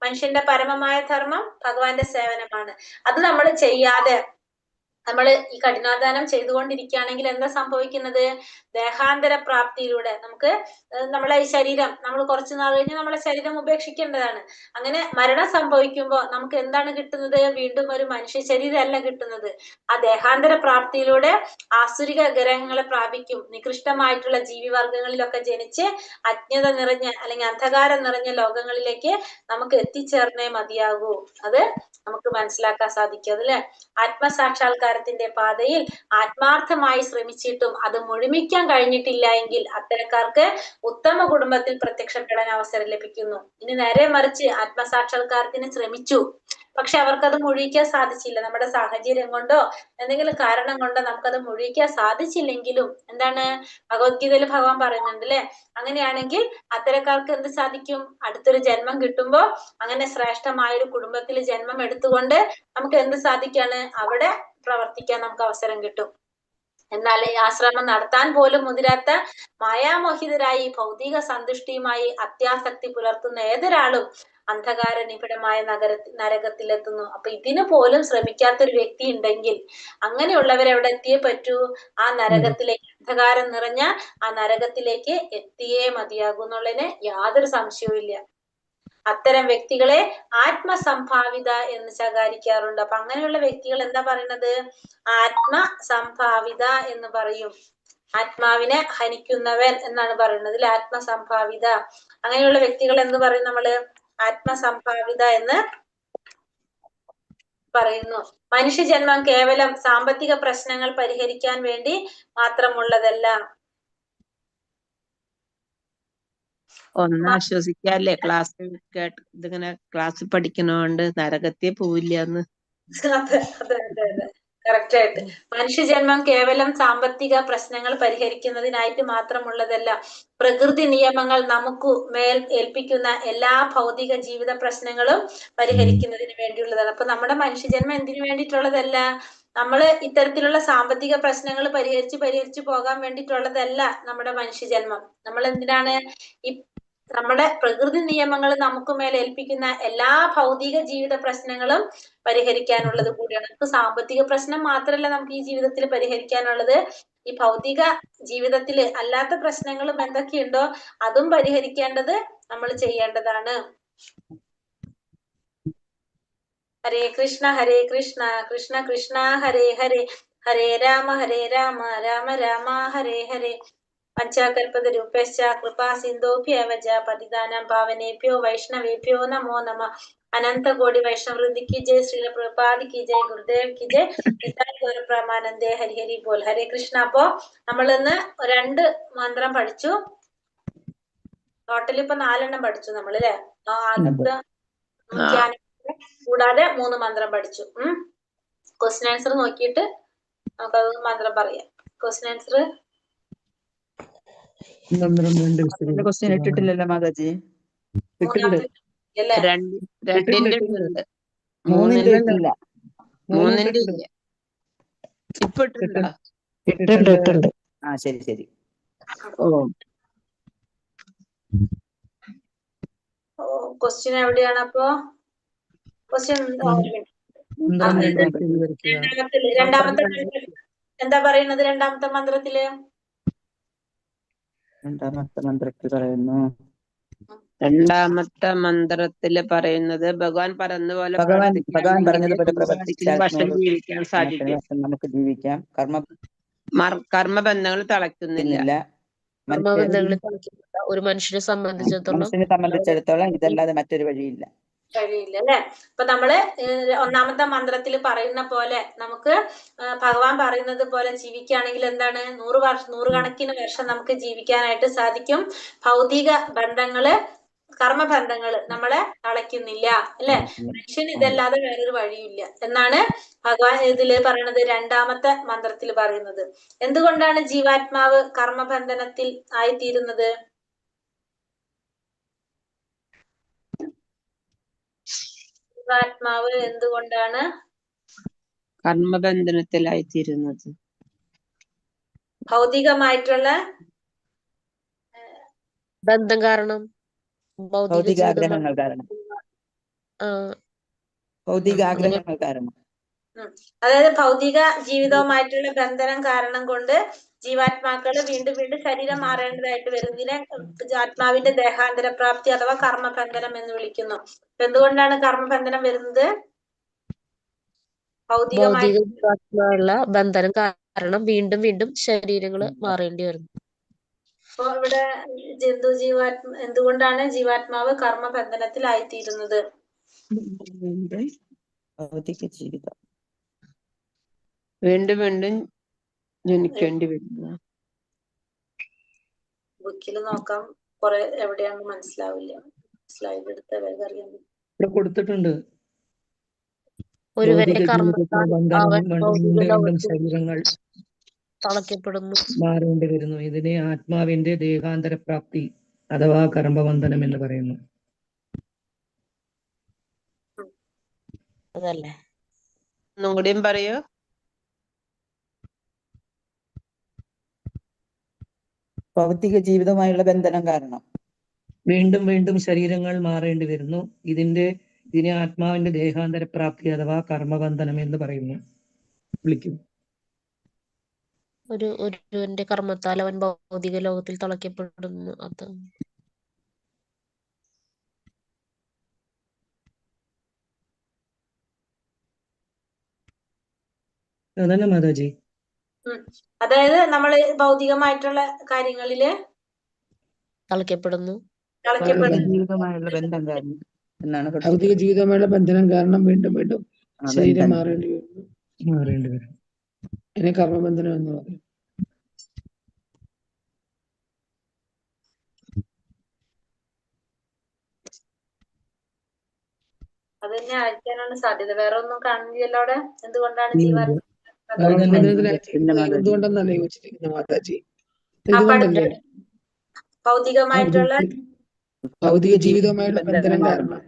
മനുഷ്യന്റെ പരമമായ ധർമ്മം ഭഗവാന്റെ സേവനമാണ്. അത് നമ്മൾ ചെയ്യാതെ നമ്മൾ ഈ കഠിനാധ്വാനം ചെയ്തുകൊണ്ടിരിക്കുകയാണെങ്കിൽ എന്താ സംഭവിക്കുന്നത്, ദേഹാന്തര പ്രാപ്തിയിലൂടെ നമുക്ക് നമ്മളെ ഈ ശരീരം, നമ്മൾ കുറച്ചു നാൾ കഴിഞ്ഞ് നമ്മളെ ശരീരം ഉപേക്ഷിക്കേണ്ടതാണ്. അങ്ങനെ മരണം സംഭവിക്കുമ്പോൾ നമുക്ക് എന്താണ് കിട്ടുന്നത്, വീണ്ടും ഒരു മനുഷ്യ ശരീരമല്ല കിട്ടുന്നത്. ആ ദേഹാന്തര പ്രാപ്തിയിലൂടെ ആസുരിക ഗ്രഹങ്ങളെ പ്രാപിക്കും. നികൃഷ്ടമായിട്ടുള്ള ജീവിവർഗങ്ങളിലൊക്കെ ജനിച്ച് അജ്ഞത നിറഞ്ഞ അല്ലെങ്കിൽ അന്ധകാരം നിറഞ്ഞ ലോകങ്ങളിലേക്ക് നമുക്ക് എത്തിച്ചേർന്നേ മതിയാകൂ. അത് നമുക്ക് മനസ്സിലാക്കാൻ സാധിക്കും. അതല്ലേ, ആത്മസാക്ഷാത്കാരത്തിന്റെ പാതയിൽ ആത്മാർത്ഥമായി ശ്രമിച്ചിട്ടും അത് മുഴുമിക്കാൻ കഴിഞ്ഞിട്ടില്ല എങ്കിൽ അത്തരക്കാർക്ക് ഉത്തമ കുടുംബത്തിൽ പ്രത്യക്ഷപ്പെടാൻ അവസരം ലഭിക്കുന്നു. ഇനി നേരെ മറിച്ച് ആത്മസാക്ഷാത്കാരത്തിന് ശ്രമിച്ചു, പക്ഷെ അവർക്കത് മുഴുവിക്കാൻ സാധിച്ചില്ല, നമ്മുടെ സാഹചര്യം കൊണ്ടോ എന്തെങ്കിലും കാരണം കൊണ്ടോ നമുക്കത് മുഴുവിക്കാൻ സാധിച്ചില്ലെങ്കിലും എന്താണ്, ഭഗവത്ഗീതയിൽ ഭഗവാൻ പറയുന്നുണ്ട് അല്ലെ, അങ്ങനെയാണെങ്കിൽ അത്തരക്കാർക്ക് എന്ത് സാധിക്കും, അടുത്തൊരു ജന്മം കിട്ടുമ്പോ അങ്ങനെ ശ്രേഷ്ഠമായ ഒരു കുടുംബത്തിൽ ജന്മം എടുത്തുകൊണ്ട് നമുക്ക് എന്ത് സാധിക്കാണ്, അവിടെ പ്രവർത്തിക്കാൻ നമുക്ക് അവസരം കിട്ടും. എന്നാൽ ഈ ആശ്രമം നടത്താൻ പോലും മുതിരാത്ത മായാമോഹിതരായി ഭൗതിക സന്തുഷ്ടിയുമായി അത്യാസക്തി പുലർത്തുന്ന ഏതൊരാളും അന്ധകാര നിബിഡമായ നരകത്തിലെത്തുന്നു. അപ്പൊ ഇതിനു പോലും ശ്രമിക്കാത്തൊരു വ്യക്തി ഉണ്ടെങ്കിൽ അങ്ങനെയുള്ളവരെവിടെ എത്തിയേ പറ്റൂ? ആ നരകത്തിലേക്ക്, അന്ധകാരം നിറഞ്ഞ ആ നരകത്തിലേക്ക് എത്തിയേ മതിയാകൂ എന്നുള്ളതിന് യാതൊരു സംശയവും ഇല്ല. അത്തരം വ്യക്തികളെ ആത്മസംഭാവിത എന്ന് ശകാരിക്കാറുണ്ട്. അപ്പൊ അങ്ങനെയുള്ള വ്യക്തികൾ എന്താ പറയുന്നത്? ആത്മസംഭാവിത എന്ന് പറയും. ആത്മാവിനെ ഹനിക്കുന്നവൻ എന്നാണ് പറയുന്നത്. ആത്മസംഭാവിത, അങ്ങനെയുള്ള വ്യക്തികൾ എന്ന് പറയും നമ്മള്? ആത്മസംഭാവിത എന്ന് പറയുന്നു. മനുഷ്യജന്മം കേവലം സാമ്പത്തിക പ്രശ്നങ്ങൾ പരിഹരിക്കാൻ വേണ്ടി മാത്രമുള്ളതല്ല. ഒന്നാശ്വസിക്കാല്ലേ, ക്ലാസ് ഇതിങ്ങനെ ക്ലാസ് പഠിക്കണോണ്ട് നരകത്തെ പോവില്ല എന്ന്. അതെ കറക്റ്റ് ആയിട്ട്. മനുഷ്യജന്മം കേവലം സാമ്പത്തിക പ്രശ്നങ്ങൾ പരിഹരിക്കുന്നതിനായിട്ട് മാത്രമുള്ളതല്ല. പ്രകൃതി നിയമങ്ങൾ നമുക്ക് മേൽ ഏൽപ്പിക്കുന്ന എല്ലാ ഭൗതിക ജീവിത പ്രശ്നങ്ങളും പരിഹരിക്കുന്നതിന് വേണ്ടിയുള്ളതാണ്. അപ്പൊ നമ്മുടെ മനുഷ്യജന്മം എന്തിനു വേണ്ടിയിട്ടുള്ളതല്ല? നമ്മള് ഇത്തരത്തിലുള്ള സാമ്പത്തിക പ്രശ്നങ്ങൾ പരിഹരിച്ചു പോകാൻ വേണ്ടിയിട്ടുള്ളതല്ല നമ്മുടെ മനുഷ്യജന്മം. നമ്മൾ എന്തിനാണ് ഈ നമ്മുടെ പ്രകൃതി നിയമങ്ങൾ നമുക്ക് മേൽ ഏൽപ്പിക്കുന്ന എല്ലാ ഭൗതിക ജീവിത പ്രശ്നങ്ങളും പരിഹരിക്കാനുള്ളത് കൂടിയാണ്. നമുക്ക് സാമ്പത്തിക പ്രശ്നം മാത്രമല്ല നമുക്ക് ഈ ജീവിതത്തിൽ പരിഹരിക്കാനുള്ളത്, ഈ ഭൗതിക ജീവിതത്തില് അല്ലാത്ത പ്രശ്നങ്ങളും എന്തൊക്കെയുണ്ടോ അതും പരിഹരിക്കേണ്ടത് നമ്മൾ ചെയ്യേണ്ടതാണ്. ഹരേ കൃഷ്ണ കൃഷ്ണ കൃഷ്ണ ഹരേ ഹരേ, ഹരേ രാമ രാമ രാമ ഹരേ ഹരേ. പഞ്ചാകൽപതരൂപശ്ച കൃപാ സിന്ധോഭ്യവ ച പതിതാനാം പാവനേഭ്യോ വൈഷ്ണവേഭ്യോ നമോ നമഃ. അനന്ത കോടി വൈഷ്ണവൃന്ദി കി ജയ്, ശ്രീല പ്രഭുപാദ് കി ജയ്, ഗുരുദേവ് കി ജയ്, നിതായ് ഗൗര പ്രമാനന്ദേ, ഹരി ഹരി ബോൽ. ഹരേ കൃഷ്ണ. അപ്പോ നമ്മൾ ഇന്ന് 2 മന്ത്രം പഠിച്ചു. ടോട്ടൽ ഇപ്പൊ 4 പഠിച്ചു നമ്മൾ, അല്ലെ? ആദ്യത്തെ കൂടാതെ 3 മന്ത്രം പഠിച്ചു. ക്വസ്റ്റ്യൻ ആൻസർ നോക്കിയിട്ട് നമുക്കത് മന്ത്രം പറയാം. ക്വസ്റ്റ്യൻ ആൻസർ ക്വസ്റ്റ്യൻ ഇട്ടിട്ടില്ലല്ലോ മാതാജി. അല്ലേ? 2ന്റെ ഉണ്ട്, 3ന്റെ ഇട്ടില്ല. 3ന്റെ ഇല്ല. ഇപ്പൊ ഇട്ടുണ്ടോ? ഇട്ടുണ്ട്. ആ ശരി. ക്വസ്റ്റ്യൻ എവിടെയാണ്? അപ്പോ ക്വസ്റ്റ്യൻ രണ്ടാമത്തെ എന്താ പറയുന്നത്? രണ്ടാമത്തെ മന്ത്രത്തില് പറയുന്നത് ഭഗവാൻ പറഞ്ഞതുപോലെ വർഷം ജീവിക്കാൻ സാധിക്കും. നമുക്ക് ജീവിക്കാം. കർമ്മബന്ധങ്ങൾ തളയ്ക്കുന്നില്ല. ഒരു മനുഷ്യനെ സംബന്ധിച്ചിടത്തോളം ഇതല്ലാതെ മറ്റൊരു വഴിയില്ല അല്ലെ? അപ്പൊ നമ്മള് 1ാമത്തെ മന്ത്രത്തിൽ പറയുന്ന പോലെ നമുക്ക് ഭഗവാൻ പറയുന്നത് പോലെ ജീവിക്കുകയാണെങ്കിൽ എന്താണ്? 100 കണക്കിന് വർഷം നമുക്ക് ജീവിക്കാനായിട്ട് സാധിക്കും. ഭൗതിക ബന്ധങ്ങള്, കർമ്മബന്ധങ്ങള് നമ്മളെ തളയ്ക്കുന്നില്ല, അല്ലെ? മനുഷ്യന് ഇതല്ലാതെ വേറൊരു വഴിയില്ല എന്നാണ് ഭഗവാൻ ഇതില് പറയുന്നത്, 2ാമത്തെ മന്ത്രത്തിൽ പറയുന്നത്. എന്തുകൊണ്ടാണ് ജീവാത്മാവ് കർമ്മബന്ധനത്തിൽ ആയിത്തീരുന്നത്? ജീവാത്മാവ് എന്തുകൊണ്ടാണ് കർമ്മബന്ധനത്തിലായിത്തീരുന്നത്? ഭൗതികമായിട്ടുള്ള ബന്ധം കാരണം, ഭൗതികാഗ്രഹങ്ങൾ കാരണം. അതായത് ഭൗതിക ജീവിതവുമായിട്ടുള്ള ബന്ധനം കാരണം കൊണ്ട് ജീവാത്മാക്കള് വീണ്ടും ശരീരം മാറേണ്ടതായിട്ട് വരും. ഇതിനെ ആത്മാവിന്റെ ദേഹാന്തര പ്രാപ്തി അഥവാ കർമ്മബന്ധനം എന്ന് വിളിക്കുന്നു. എന്തുകൊണ്ടാണ് കർമ്മബന്ധനം വരുന്നത്? ഭൗതികമായിട്ടുള്ള ബന്ധനം കാരണം വീണ്ടും ശരീരങ്ങൾ മാറേണ്ടി വരുന്നു. അപ്പൊ ഇവിടെ എന്തുകൊണ്ടാണ് ജീവാത്മാവ് കർമ്മബന്ധനത്തിലായിത്തീരുന്നത്? ജീവിതം വീണ്ടും ജനിക്കേണ്ടി വരുന്നു. ബുക്കിൽ നോക്കാം, കുറെ എവിടെയാണെന്ന് മനസ്സിലാവില്ല. സ്ലൈഡ് എടുത്ത വേഗം അറിയാൻ ഇവിടെ കൊടുത്തിട്ടുണ്ട്. ഒരുവന്റെ ശരീരങ്ങൾ തളയ്ക്കപ്പെടുന്നു, മാറേണ്ടി വരുന്നു. ഇതിനെ ആത്മാവിന്റെ ദേഹാന്തര പ്രാപ്തി അഥവാ കർമ്മബന്ധനം എന്ന് പറയുന്നു. അതല്ലേ? ഒന്നും കൂടിയും പറയൂ. ഭൗതിക ജീവിതവുമായുള്ള ബന്ധനം കാരണം. വീണ്ടും വീണ്ടും ശരീരങ്ങൾ മാറേണ്ടി വരുന്നു. ഇതിനെ ആത്മാവിന്റെ ദേഹാന്തര പ്രാപ്തി അഥവാ കർമ്മബന്ധനം എന്ന് പറയുന്നു, വിളിക്കുന്നു. ഒരുവന്റെ കർമ്മത്താൽ അവൻ ഭൗതിക ലോകത്തിൽ തളയ്ക്കപ്പെടുന്നു. അത് അതന്നെ മാതാജി. അതായത് നമ്മള് ഭൗതികമായിട്ടുള്ള കാര്യങ്ങളില് തളയ്ക്കപ്പെടുന്നു. ജീവിതവുമായുള്ള ബന്ധം കാരണം എന്നാണ് ഭൗതിക ജീവിതമായുള്ള ബന്ധനം കാരണം വീണ്ടും വീണ്ടും ശരീരം മാറേണ്ടി വരും. അതിനെ കർമ്മബന്ധനം എന്ന് പറയും. അത് തന്നെ ആയിരിക്കാനാണ് സാധ്യത. വേറെ ഒന്നും കാണുന്നില്ലല്ലോ അവിടെ. എന്തുകൊണ്ടാണ് എന്തുകൊണ്ടെന്നല്ലേ ചോദിച്ചിരിക്കുന്നത് മാതാജി? ഇതുകൊണ്ടല്ലേ ഭൗതികമായിട്ടുള്ള ഭൗതിക ജീവിതവുമായുള്ള ബന്ധനം കാരണം.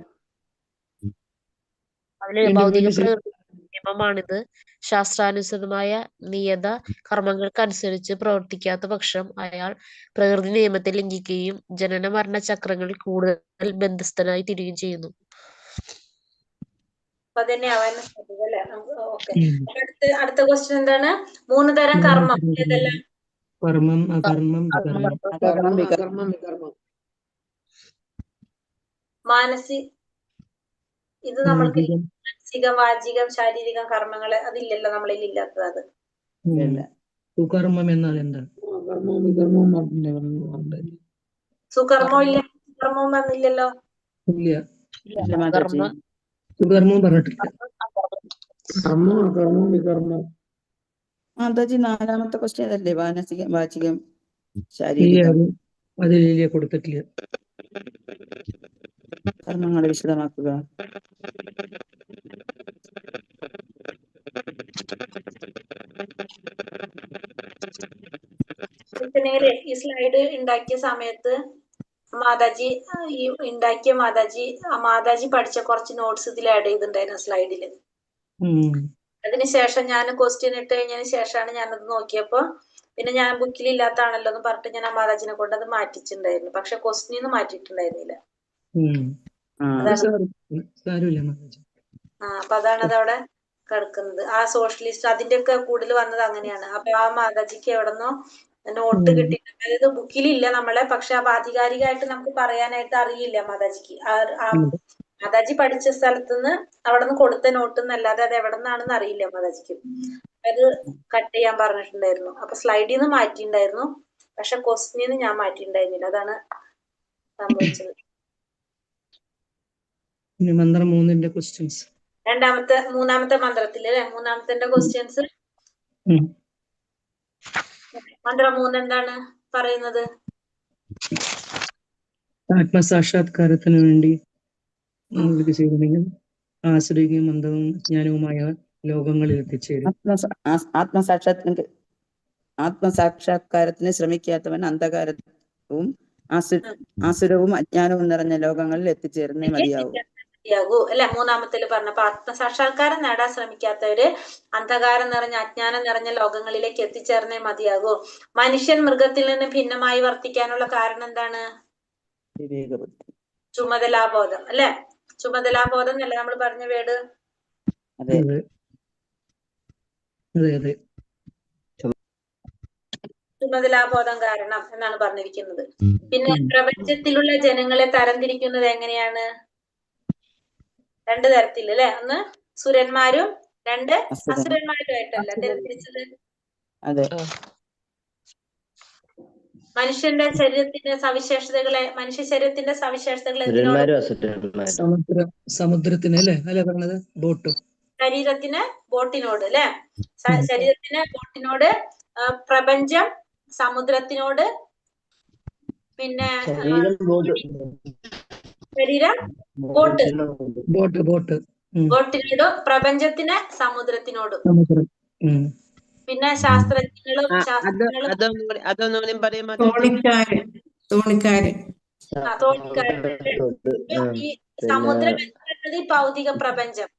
അതില് ഭൗതിക നിയമമാണിത്. ശാസ്ത്രാനുസൃതമായ നിയത കർമ്മങ്ങൾക്കനുസരിച്ച് പ്രവർത്തിക്കാത്ത പക്ഷം അയാൾ പ്രകൃതി നിയമത്തെ ലംഘിക്കുകയും ജനന മരണ ചക്രങ്ങളിൽ കൂടുതൽ ബന്ധസ്ഥനായി തീരുകയും ചെയ്യുന്നു. അതന്നെ ആവാൻ സാധ്യത അല്ലേ? അടുത്ത ക്വസ്റ്റ്യൻ എന്താണ്? 3 തരം കർമ്മം ഏതെല്ലാം? കർമ്മം, അകർമ്മം, വികർമ്മം. ഇത് നമ്മൾക്ക് മാനസികം, വാചികം, ശാരീരികം കർമ്മങ്ങള് അതില്ലല്ലോ നമ്മളിൽ ഇല്ലാത്തത്. അത് സുകർമ്മം എന്നാൽ എന്താ? സുകർമ്മം ഇല്ല, കർമ്മവും വന്നില്ലല്ലോ. ഇല്ല, സുകർമ്മവും പറഞ്ഞിട്ടില്ല. മാതാജി 4ാമത്തെ ക്വസ്റ്റ്യൻ അല്ലേ? മാനസികം, വാചികം, ശാരീരികം. അതിൽ കൊടുത്തിട്ടില്ല. കർമ്മങ്ങളെ വിശദമാക്കുക. ഈ സ്ലൈഡ് ഉണ്ടാക്കിയ സമയത്ത് മാതാജി മാതാജി പഠിച്ച കുറച്ച് നോട്ട്സ് ഇതിൽ ആഡ് ചെയ്തിട്ടുണ്ടായിരുന്നു സ്ലൈഡില്. അതിനുശേഷം ഞാൻ ക്വസ്റ്റ്യൻ ഇട്ട് കഴിഞ്ഞതിന് ശേഷമാണ് ഞാനത് നോക്കിയപ്പോ പിന്നെ ഞാൻ ബുക്കിൽ ഇല്ലാത്താണല്ലോ എന്ന് പറഞ്ഞിട്ട് ഞാൻ ആ മാതാജിനെ കൊണ്ട് അത് മാറ്റിച്ചിട്ടുണ്ടായിരുന്നു. പക്ഷെ ക്വസ്റ്റ്യൻ മാറ്റിയിട്ടുണ്ടായിരുന്നില്ല. അപ്പൊ അതാണ് അതവിടെ കിടക്കുന്നത്. ആ സോഷ്യലിസ്റ്റ് അതിന്റെ ഒക്കെ കൂടുതൽ വന്നത് അങ്ങനെയാണ്. അപ്പൊ ആ മാതാജിക്ക് എവിടെന്നോ നോട്ട് കിട്ടിയിട്ടുണ്ട്. അതായത് ബുക്കിലില്ല നമ്മളെ, പക്ഷെ അപ്പൊ ആധികാരികമായിട്ട് നമുക്ക് പറയാനായിട്ട് അറിയില്ല മാതാജിക്ക്. മാതാജി പഠിച്ച സ്ഥലത്തുനിന്ന് അവിടെ നിന്ന് കൊടുത്ത നോട്ട് എന്നല്ലാതെ അത് എവിടെ നിന്നാണെന്ന് അറിയില്ല മാതാജിക്ക്. അത് കട്ട് ചെയ്യാൻ പറഞ്ഞിട്ടുണ്ടായിരുന്നു. അപ്പൊ സ്ലൈഡിൽ നിന്ന് മാറ്റിയിട്ടുണ്ടായിരുന്നു, പക്ഷെ ക്വസ്റ്റ്യന് ഞാൻ മാറ്റിയിട്ടുണ്ടായിരുന്നില്ല. അതാണ് സംഭവിച്ചത്. മന്ത്രം 3ന്റെ ക്വസ്റ്റ്യൻസ്. 3ാമത്തെ മന്ത്രത്തില് അല്ലെ? 3ാമത്തെ ക്വസ്റ്റ്യൻസ്. മന്ത്രം 3 എന്താണ് പറയുന്നത്? ആത്മസാക്ഷാത്കാരത്തിന് വേണ്ടി ആശ്രയിക്കുകയും മന്ദവും ജ്ഞാനവുമായ ലോകങ്ങളിൽ എത്തിച്ചേരും. ആത്മസാക്ഷാത്കാരത്തിന് ശ്രമിക്കാത്തവൻ അന്ധകാരവും ആസുരവും അജ്ഞാനവും നിറഞ്ഞ ലോകങ്ങളിൽ എത്തിച്ചേർന്നേ മതിയാവൂ അല്ലെ? 3ാമത്തിൽ പറഞ്ഞപ്പോ ആത്മസാക്ഷാത്കാരം നേടാൻ ശ്രമിക്കാത്തവര് അന്ധകാരം നിറഞ്ഞ അജ്ഞാനം നിറഞ്ഞ ലോകങ്ങളിലേക്ക് എത്തിച്ചേർന്നേ മതിയാകൂ. മനുഷ്യൻ മൃഗത്തിൽ നിന്ന് ഭിന്നമായി വർത്തിക്കാനുള്ള കാരണം എന്താണ്? ചുമതലാബോധം അല്ലെ? ചുമതലാബോധം എന്നല്ലേ നമ്മൾ പറഞ്ഞ വേട്? ചുമതലാബോധം കാരണം എന്നാണ് പറഞ്ഞിരിക്കുന്നത്. പിന്നെ പ്രപഞ്ചത്തിലുള്ള ജനങ്ങളെ തരംതിരിക്കുന്നത് എങ്ങനെയാണ്? 2 തരത്തിൽ അല്ലെ? 1 സുരന്മാരും 2 അസുരന്മാരുമായിട്ടല്ല തരംതിരിച്ചത്. മനുഷ്യ ശരീരത്തിന്റെ സവിശേഷതകൾ സമുദ്രത്തിന് അല്ലെ പറഞ്ഞത്? ശരീരത്തിന് ബോട്ടിനോട് അല്ലെ? ശരീരത്തിന് ബോട്ടിനോട്, പ്രപഞ്ചം സമുദ്രത്തിനോട്, പിന്നെ ശരീരം ബോട്ടിനോടും, പ്രപഞ്ചത്തിന് സമുദ്രത്തിനോടും. പിന്നെ ശാസ്ത്രജ്ഞങ്ങളും അതൊന്നും പറയാൻ തോണിക്കാര് ഈ സമുദ്രം എന്നത് ഭൗതിക പ്രപഞ്ചം.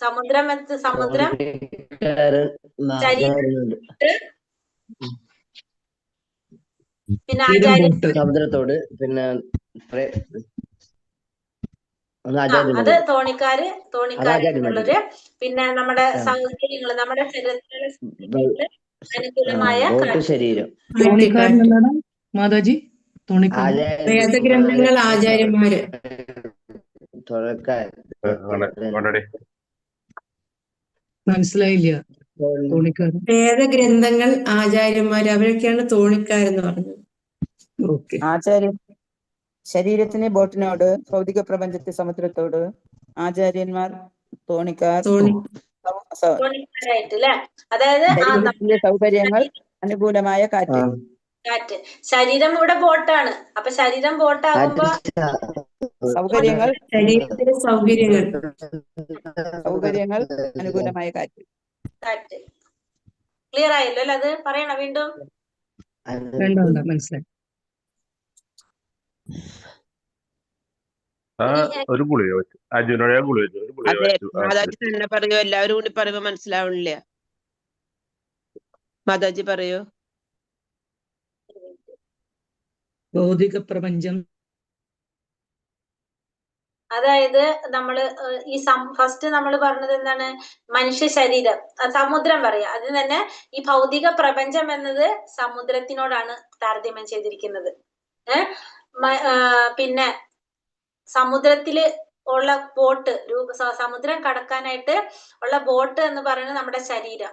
സമുദ്രം പിന്നെ ശരീരം ആചാര്യ ബോട്ട്. സമുദ്രത്തോട് പിന്നെ ഒന്ന് അത് ആചാര്യന്മാര് തോണിക്കാര് തോണിക്കാരുള്ളവര് പിന്നെ നമ്മുടെ ആ. സൗകര്യങ്ങള് നമ്മുടെ ശരീരത്തിലുള്ള സൗകര്യങ്ങള് അനുകൂലമായ ബോട്ട് കാറ്റ്. ശരീരം തോണിക്കാരനെന്താണ് മാതാജി? തോണിക്കാരൻ ആചാര്യൻ വേദഗ്രന്ഥങ്ങൾ ആചാര്യന്മാര് തുഴക്കാർ മനസ്സിലായില്ല. തോണിക്കാരൻ. വേദഗ്രന്ഥങ്ങൾ ആചാര്യന്മാര് അവരൊക്കെയാണ് തോണിക്കാരെന്ന് പറഞ്ഞത്. ഓക്കെ. ആചാര്യൻ ശരീരത്തിന് ബോട്ടിനോട്, ഭൗതിക പ്രപഞ്ചത്തെ സമുദ്രത്തോട്, ആചാര്യന്മാർ തോണിക്കാർ, തോണി തോണിക്കാരായിട്ട് അല്ലെ. അതായത് ശരീരത്തിന്റെ സൗകര്യങ്ങൾ, അനുകൂലമായ കാറ്റ്. കാറ്റ്. ശരീരം ഇവിടെ ബോട്ടാണ്. അപ്പൊ ശരീരം ബോട്ടാകുമ്പോ സൗകര്യങ്ങൾ, ശരീരത്തിലെ സൗകര്യങ്ങൾ, സൗകര്യങ്ങൾ, അനുകൂലമായ കാറ്റ്. കാറ്റ്. ക്ലിയർ ആയല്ലോ അല്ലെ? അത് പറയണ വീണ്ടും. വേണ്ട മനസ്സിലായി. ഒരു ഗുളിക വെച്ചു അജുനോടെ ഗുളിക വെച്ചു ഒരു ഗുളിക അതെ, വെച്ചു മാതാജി തന്നെ പറയൂ, എല്ലാവരും കൂടി പറയുമ്പോ മനസ്സിലാവണില്ല. മാതാജി പറയൂ. ഭൗതിക പ്രപഞ്ചം അതായത് നമ്മള് ഈ ഫസ്റ്റ് നമ്മൾ പറഞ്ഞത് എന്താണ്? മനുഷ്യ ശരീരം, സമുദ്രം പറയാ. അതിന് തന്നെ ഈ ഭൗതിക പ്രപഞ്ചം എന്നത് സമുദ്രത്തിനോടാണ് താരതമ്യം ചെയ്തിരിക്കുന്നത്. പിന്നെ സമുദ്രത്തില് ഉള്ള ബോട്ട്, സമുദ്രം കടക്കാനായിട്ട് ഉള്ള ബോട്ട് എന്ന് പറയുന്നത് നമ്മുടെ ശരീരം.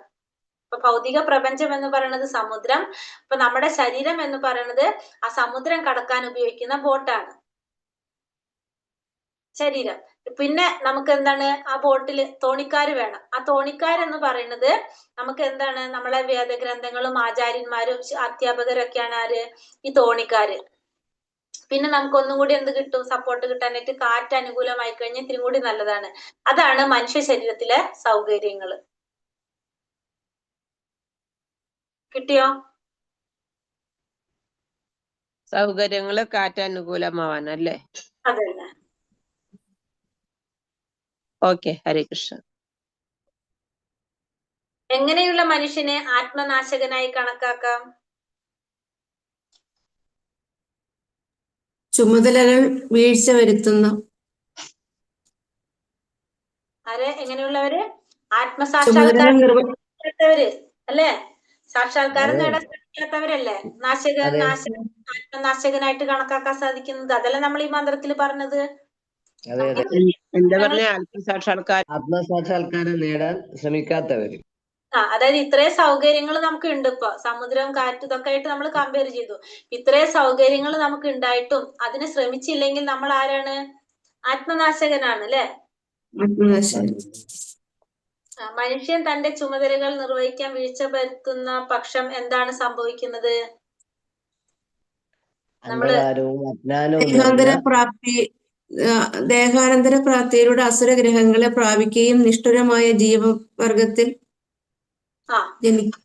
ഇപ്പൊ ഭൗതിക പ്രപഞ്ചം എന്ന് പറയുന്നത് സമുദ്രം. ഇപ്പൊ നമ്മുടെ ശരീരം എന്ന് പറയുന്നത് ആ സമുദ്രം കടക്കാൻ ഉപയോഗിക്കുന്ന ബോട്ടാണ് ശരീരം. പിന്നെ നമുക്ക് എന്താണ്? ആ ബോട്ടില് തോണിക്കാര് വേണം. ആ തോണിക്കാരെന്ന് പറയുന്നത് നമുക്ക് എന്താണ്? നമ്മളെ വേദഗ്രന്ഥങ്ങളും ആചാര്യന്മാരും അധ്യാപകരൊക്കെയാണ് ആര്? ഈ തോണിക്കാര്. പിന്നെ നമുക്ക് ഒന്നും കൂടി എന്ത് കിട്ടും? സപ്പോർട്ട് കിട്ടാനായിട്ട് കാറ്റ് അനുകൂലമായി കഴിഞ്ഞാൽ ഇത്തിരി കൂടി നല്ലതാണ്. അതാണ് മനുഷ്യ ശരീരത്തിലെ സൗകര്യങ്ങള്. കിട്ടിയോ? സൗകര്യങ്ങള് കാറ്റ് അനുകൂലമാവാനല്ലേ? അതന്നെ. ഓക്കെ, ഹരേ കൃഷ്ണ. എങ്ങനെയുള്ള മനുഷ്യനെ ആത്മനാശകനായി കണക്കാക്കാം? ചുമതലകൾ വീഴ്ച വരുത്തുന്ന. ആരെ? എങ്ങനെയുള്ളവര്? ആത്മസാക്ഷാത്കാരം നേടാത്തവര് അല്ലേ? സാക്ഷാത്കാരം നേടാൻ സാധിക്കാത്തവരല്ലേ ആത്മനാശകനായിട്ട് കണക്കാക്കാൻ സാധിക്കുന്നത്. അതല്ല നമ്മൾ ഈ മന്ത്രത്തിൽ പറഞ്ഞത്. എന്താ പറഞ്ഞ? ആത്മസാക്ഷാത്കാരം നേടാൻ ശ്രമിക്കാത്തവര്. അതായത് ഇത്രയും സൗകര്യങ്ങൾ നമുക്ക് ഉണ്ട്. ഇപ്പൊ സമുദ്രം, കാറ്റ്, ഇതൊക്കെ ആയിട്ട് നമ്മൾ കമ്പയർ ചെയ്തു. ഇത്രയും സൗകര്യങ്ങൾ നമുക്ക് ഉണ്ടായിട്ടും അതിന് ശ്രമിച്ചില്ലെങ്കിൽ നമ്മൾ ആരാണ്? ആത്മനാശകനാണ് അല്ലെ? മനുഷ്യൻ തന്റെ ചുമതലകൾ നിർവഹിക്കാൻ വീഴ്ച വരുത്തുന്ന പക്ഷം എന്താണ് സംഭവിക്കുന്നത്? ദേഹാനന്തര പ്രാപ്തിയിലൂടെ അസുരഗ്രഹങ്ങളെ പ്രാപിക്കുകയും നിഷ്ഠുരമായ ജീവവർഗത്തിൽ ജനിക്കും.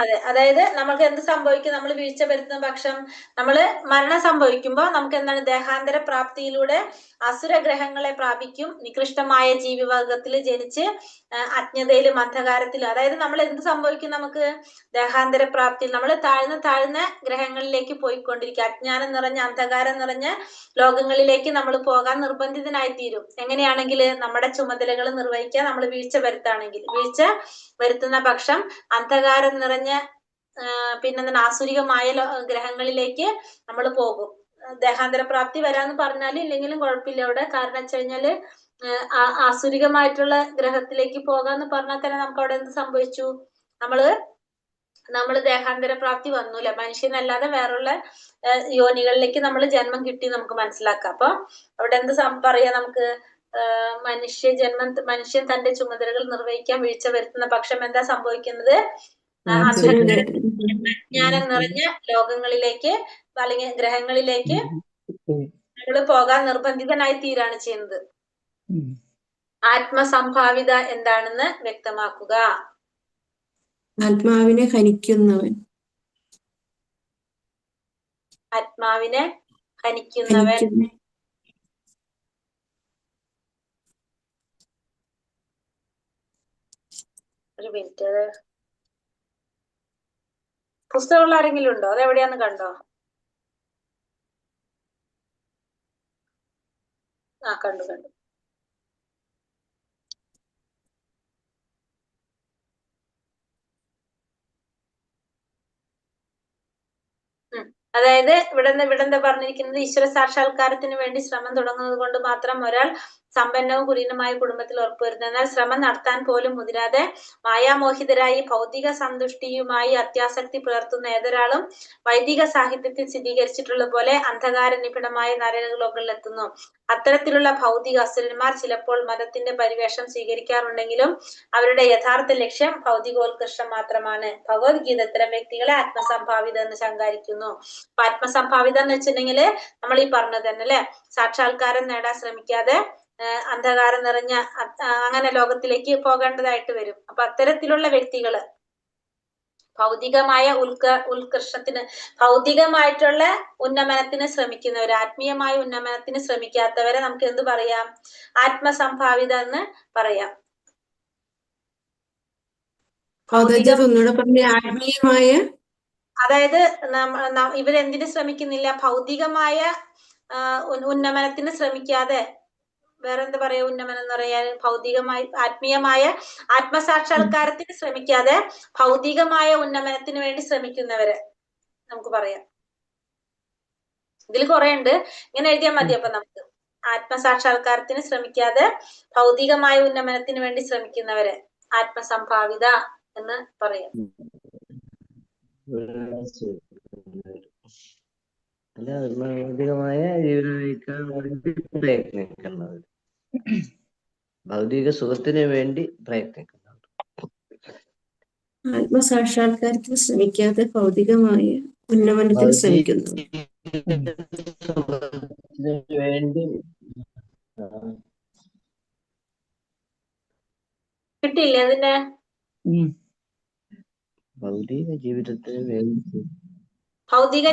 അതെ, അതായത് നമുക്ക് എന്ത് സംഭവിക്കും? നമ്മൾ വീഴ്ച വരുത്തുന്ന പക്ഷം നമ്മള് മരണം സംഭവിക്കുമ്പോ നമുക്ക് എന്താണ്? ദേഹാന്തര പ്രാപ്തിയിലൂടെ അസുരഗ്രഹങ്ങളെ പ്രാപിക്കും, നികൃഷ്ടമായ ജീവിവർഗത്തിൽ ജനിച്ച് അജ്ഞതയിലും അന്ധകാരത്തിലും. അതായത് നമ്മൾ എന്ത് സംഭവിക്കും? നമുക്ക് ദേഹാന്തര പ്രാപ്തിയിൽ നമ്മൾ താഴ്ന്ന ഗ്രഹങ്ങളിലേക്ക് പോയിക്കൊണ്ടിരിക്കുക. അജ്ഞാനം നിറഞ്ഞ, അന്ധകാരം നിറഞ്ഞ ലോകങ്ങളിലേക്ക് നമ്മൾ പോകാൻ നിർബന്ധിതനായി തീരും. എങ്ങനെയാണെങ്കിൽ? നമ്മുടെ ചുമതലകൾ നിർവഹിക്കാൻ നമ്മൾ വീഴ്ച വരുത്തുന്ന പക്ഷം അന്ധകാരം നിറഞ്ഞ പിന്നെന്താണ്? ആസുരികമായ ഗ്രഹങ്ങളിലേക്ക് നമ്മൾ പോകും. ദേഹാന്തര പ്രാപ്തി വരാന്ന് പറഞ്ഞാല് ഇല്ലെങ്കിലും കുഴപ്പമില്ല അവിടെ. കാരണം വെച്ച് കഴിഞ്ഞാല് ആസുരികമായിട്ടുള്ള ഗ്രഹത്തിലേക്ക് പോകാന്ന് പറഞ്ഞാൽ തന്നെ നമുക്ക് അവിടെ എന്ത് സംഭവിച്ചു? നമ്മള് ദേഹാന്തര പ്രാപ്തി വന്നൂല. മനുഷ്യനല്ലാതെ വേറുള്ള യോനികളിലേക്ക് നമ്മൾ ജന്മം കിട്ടി നമുക്ക് മനസ്സിലാക്കാം. അപ്പൊ അവിടെ എന്ത് പറയാ? നമുക്ക് മനുഷ്യൻ തന്റെ ചുമതലകൾ നിർവഹിക്കാൻ വീഴ്ച വരുത്തുന്ന പക്ഷം എന്താ സംഭവിക്കുന്നത്? അജ്ഞാനം നിറഞ്ഞ ലോകങ്ങളിലേക്ക് അല്ലെങ്കിൽ ഗ്രഹങ്ങളിലേക്ക് നമ്മൾ പോകാൻ നിർബന്ധിതനായി തീരാണ് ചെയ്യുന്നത്. ആത്മസംഭാവിത എന്താണെന്ന് വ്യക്തമാക്കുക. ആത്മാവിനെ ഹനിക്കുന്നവൻ. ആത്മാവിനെ ഹനിക്കുന്നവൻ. ഒരു മിനിറ്റ്. പുസ്തകമുള്ള ആരെങ്കിലും ഉണ്ടോ? അതെവിടെയാന്ന് കണ്ടോ? കണ്ടു. അതായത് ഇവിടെ എന്താ പറഞ്ഞിരിക്കുന്നത്? ഈശ്വര സാക്ഷാത്കാരത്തിന് വേണ്ടി ശ്രമം തുടങ്ങുന്നത് കൊണ്ട് മാത്രം ഒരാൾ സമ്പന്നവും കുലീനമായ കുടുംബത്തിൽ ഉറപ്പുവരുന്നത്. എന്നാൽ ശ്രമം നടത്താൻ പോലും മുതിരാതെ മായാമോഹിതരായി ഭൗതിക സന്തുഷ്ടിയുമായി അത്യാസക്തി പുലർത്തുന്ന ഏതൊരാളും വൈദിക സാഹിത്യത്തിൽ സ്ഥിരീകരിച്ചിട്ടുള്ള പോലെ അന്ധകാര നിബിഡമായ നരകലോകങ്ങളിൽ എത്തുന്നു. അത്തരത്തിലുള്ള ഭൗതിക അസുരന്മാർ ചിലപ്പോൾ മതത്തിന്റെ പരിവേഷം സ്വീകരിക്കാറുണ്ടെങ്കിലും അവരുടെ യഥാർത്ഥ ലക്ഷ്യം ഭൗതികോത്കർഷം മാത്രമാണ്. ഭഗവത്ഗീത ഇത്തരം വ്യക്തികളെ ആത്മസംഭാവിത എന്ന് ശങ്കാരിക്കുന്നു. അപ്പൊ ആത്മസംഭാവിത എന്ന് വെച്ചിട്ടുണ്ടെങ്കില് നമ്മൾ ഈ പറഞ്ഞത് തന്നെ അല്ലെ, സാക്ഷാത്കാരം നേടാൻ ശ്രമിക്കാതെ അന്ധകാരം നിറഞ്ഞ അങ്ങനെ ലോകത്തിലേക്ക് പോകേണ്ടതായിട്ട് വരും. അപ്പൊ അത്തരത്തിലുള്ള വ്യക്തികള് ഭൗതികമായ ഉത്കർഷത്തിന്, ഭൗതികമായിട്ടുള്ള ഉന്നമനത്തിന് ശ്രമിക്കുന്നവർ, ആത്മീയമായ ഉന്നമനത്തിന് ശ്രമിക്കാത്തവരെ നമുക്ക് എന്ത് പറയാം? ആത്മസംഭാവിത എന്ന് പറയാം. ആത്മീയമായ, അതായത് ഇവരെന്തിനു ശ്രമിക്കുന്നില്ല? ഭൗതികമായ ഉന്നമനത്തിന് ശ്രമിക്കാതെ വേറെന്താ പറയാ? ഉന്നമനം എന്ന് പറയാൻ ഭൗതികമായി ആത്മീയമായ ആത്മസാക്ഷാത്കാരത്തിന് ശ്രമിക്കാതെ ഭൗതികമായ ഉന്നമനത്തിന് വേണ്ടി ശ്രമിക്കുന്നവരെ നമുക്ക് പറയാം. ഇതിൽ കുറെ ഉണ്ട്, ഇങ്ങനെ എഴുതിയാൽ മതി. അപ്പൊ നമുക്ക് ആത്മസാക്ഷാത്കാരത്തിന് ശ്രമിക്കാതെ ഭൗതികമായ ഉന്നമനത്തിന് വേണ്ടി ശ്രമിക്കുന്നവരെ ആത്മസംഭാവിത എന്ന് പറയാം. അല്ല, ഭൗതികമായ ജീവിതം നയിക്കാൻ വേണ്ടി പ്രയത്നിക്കുന്നവർ, ഭൗതിക സുഖത്തിന് വേണ്ടി പ്രയത്നിക്കുന്നവർ, ആത്മസാക്ഷാത്കാരത്തിന് ശ്രമിക്കാതെ ഭൗതികമായ ഉന്നമനത്തിന് ശ്രമിക്കുന്നു. വേണ്ടി കിട്ടിയില്ലേ അതിന്റെ? ഭൗതിക ജീവിതത്തിന് വേണ്ടി ഭൗതിക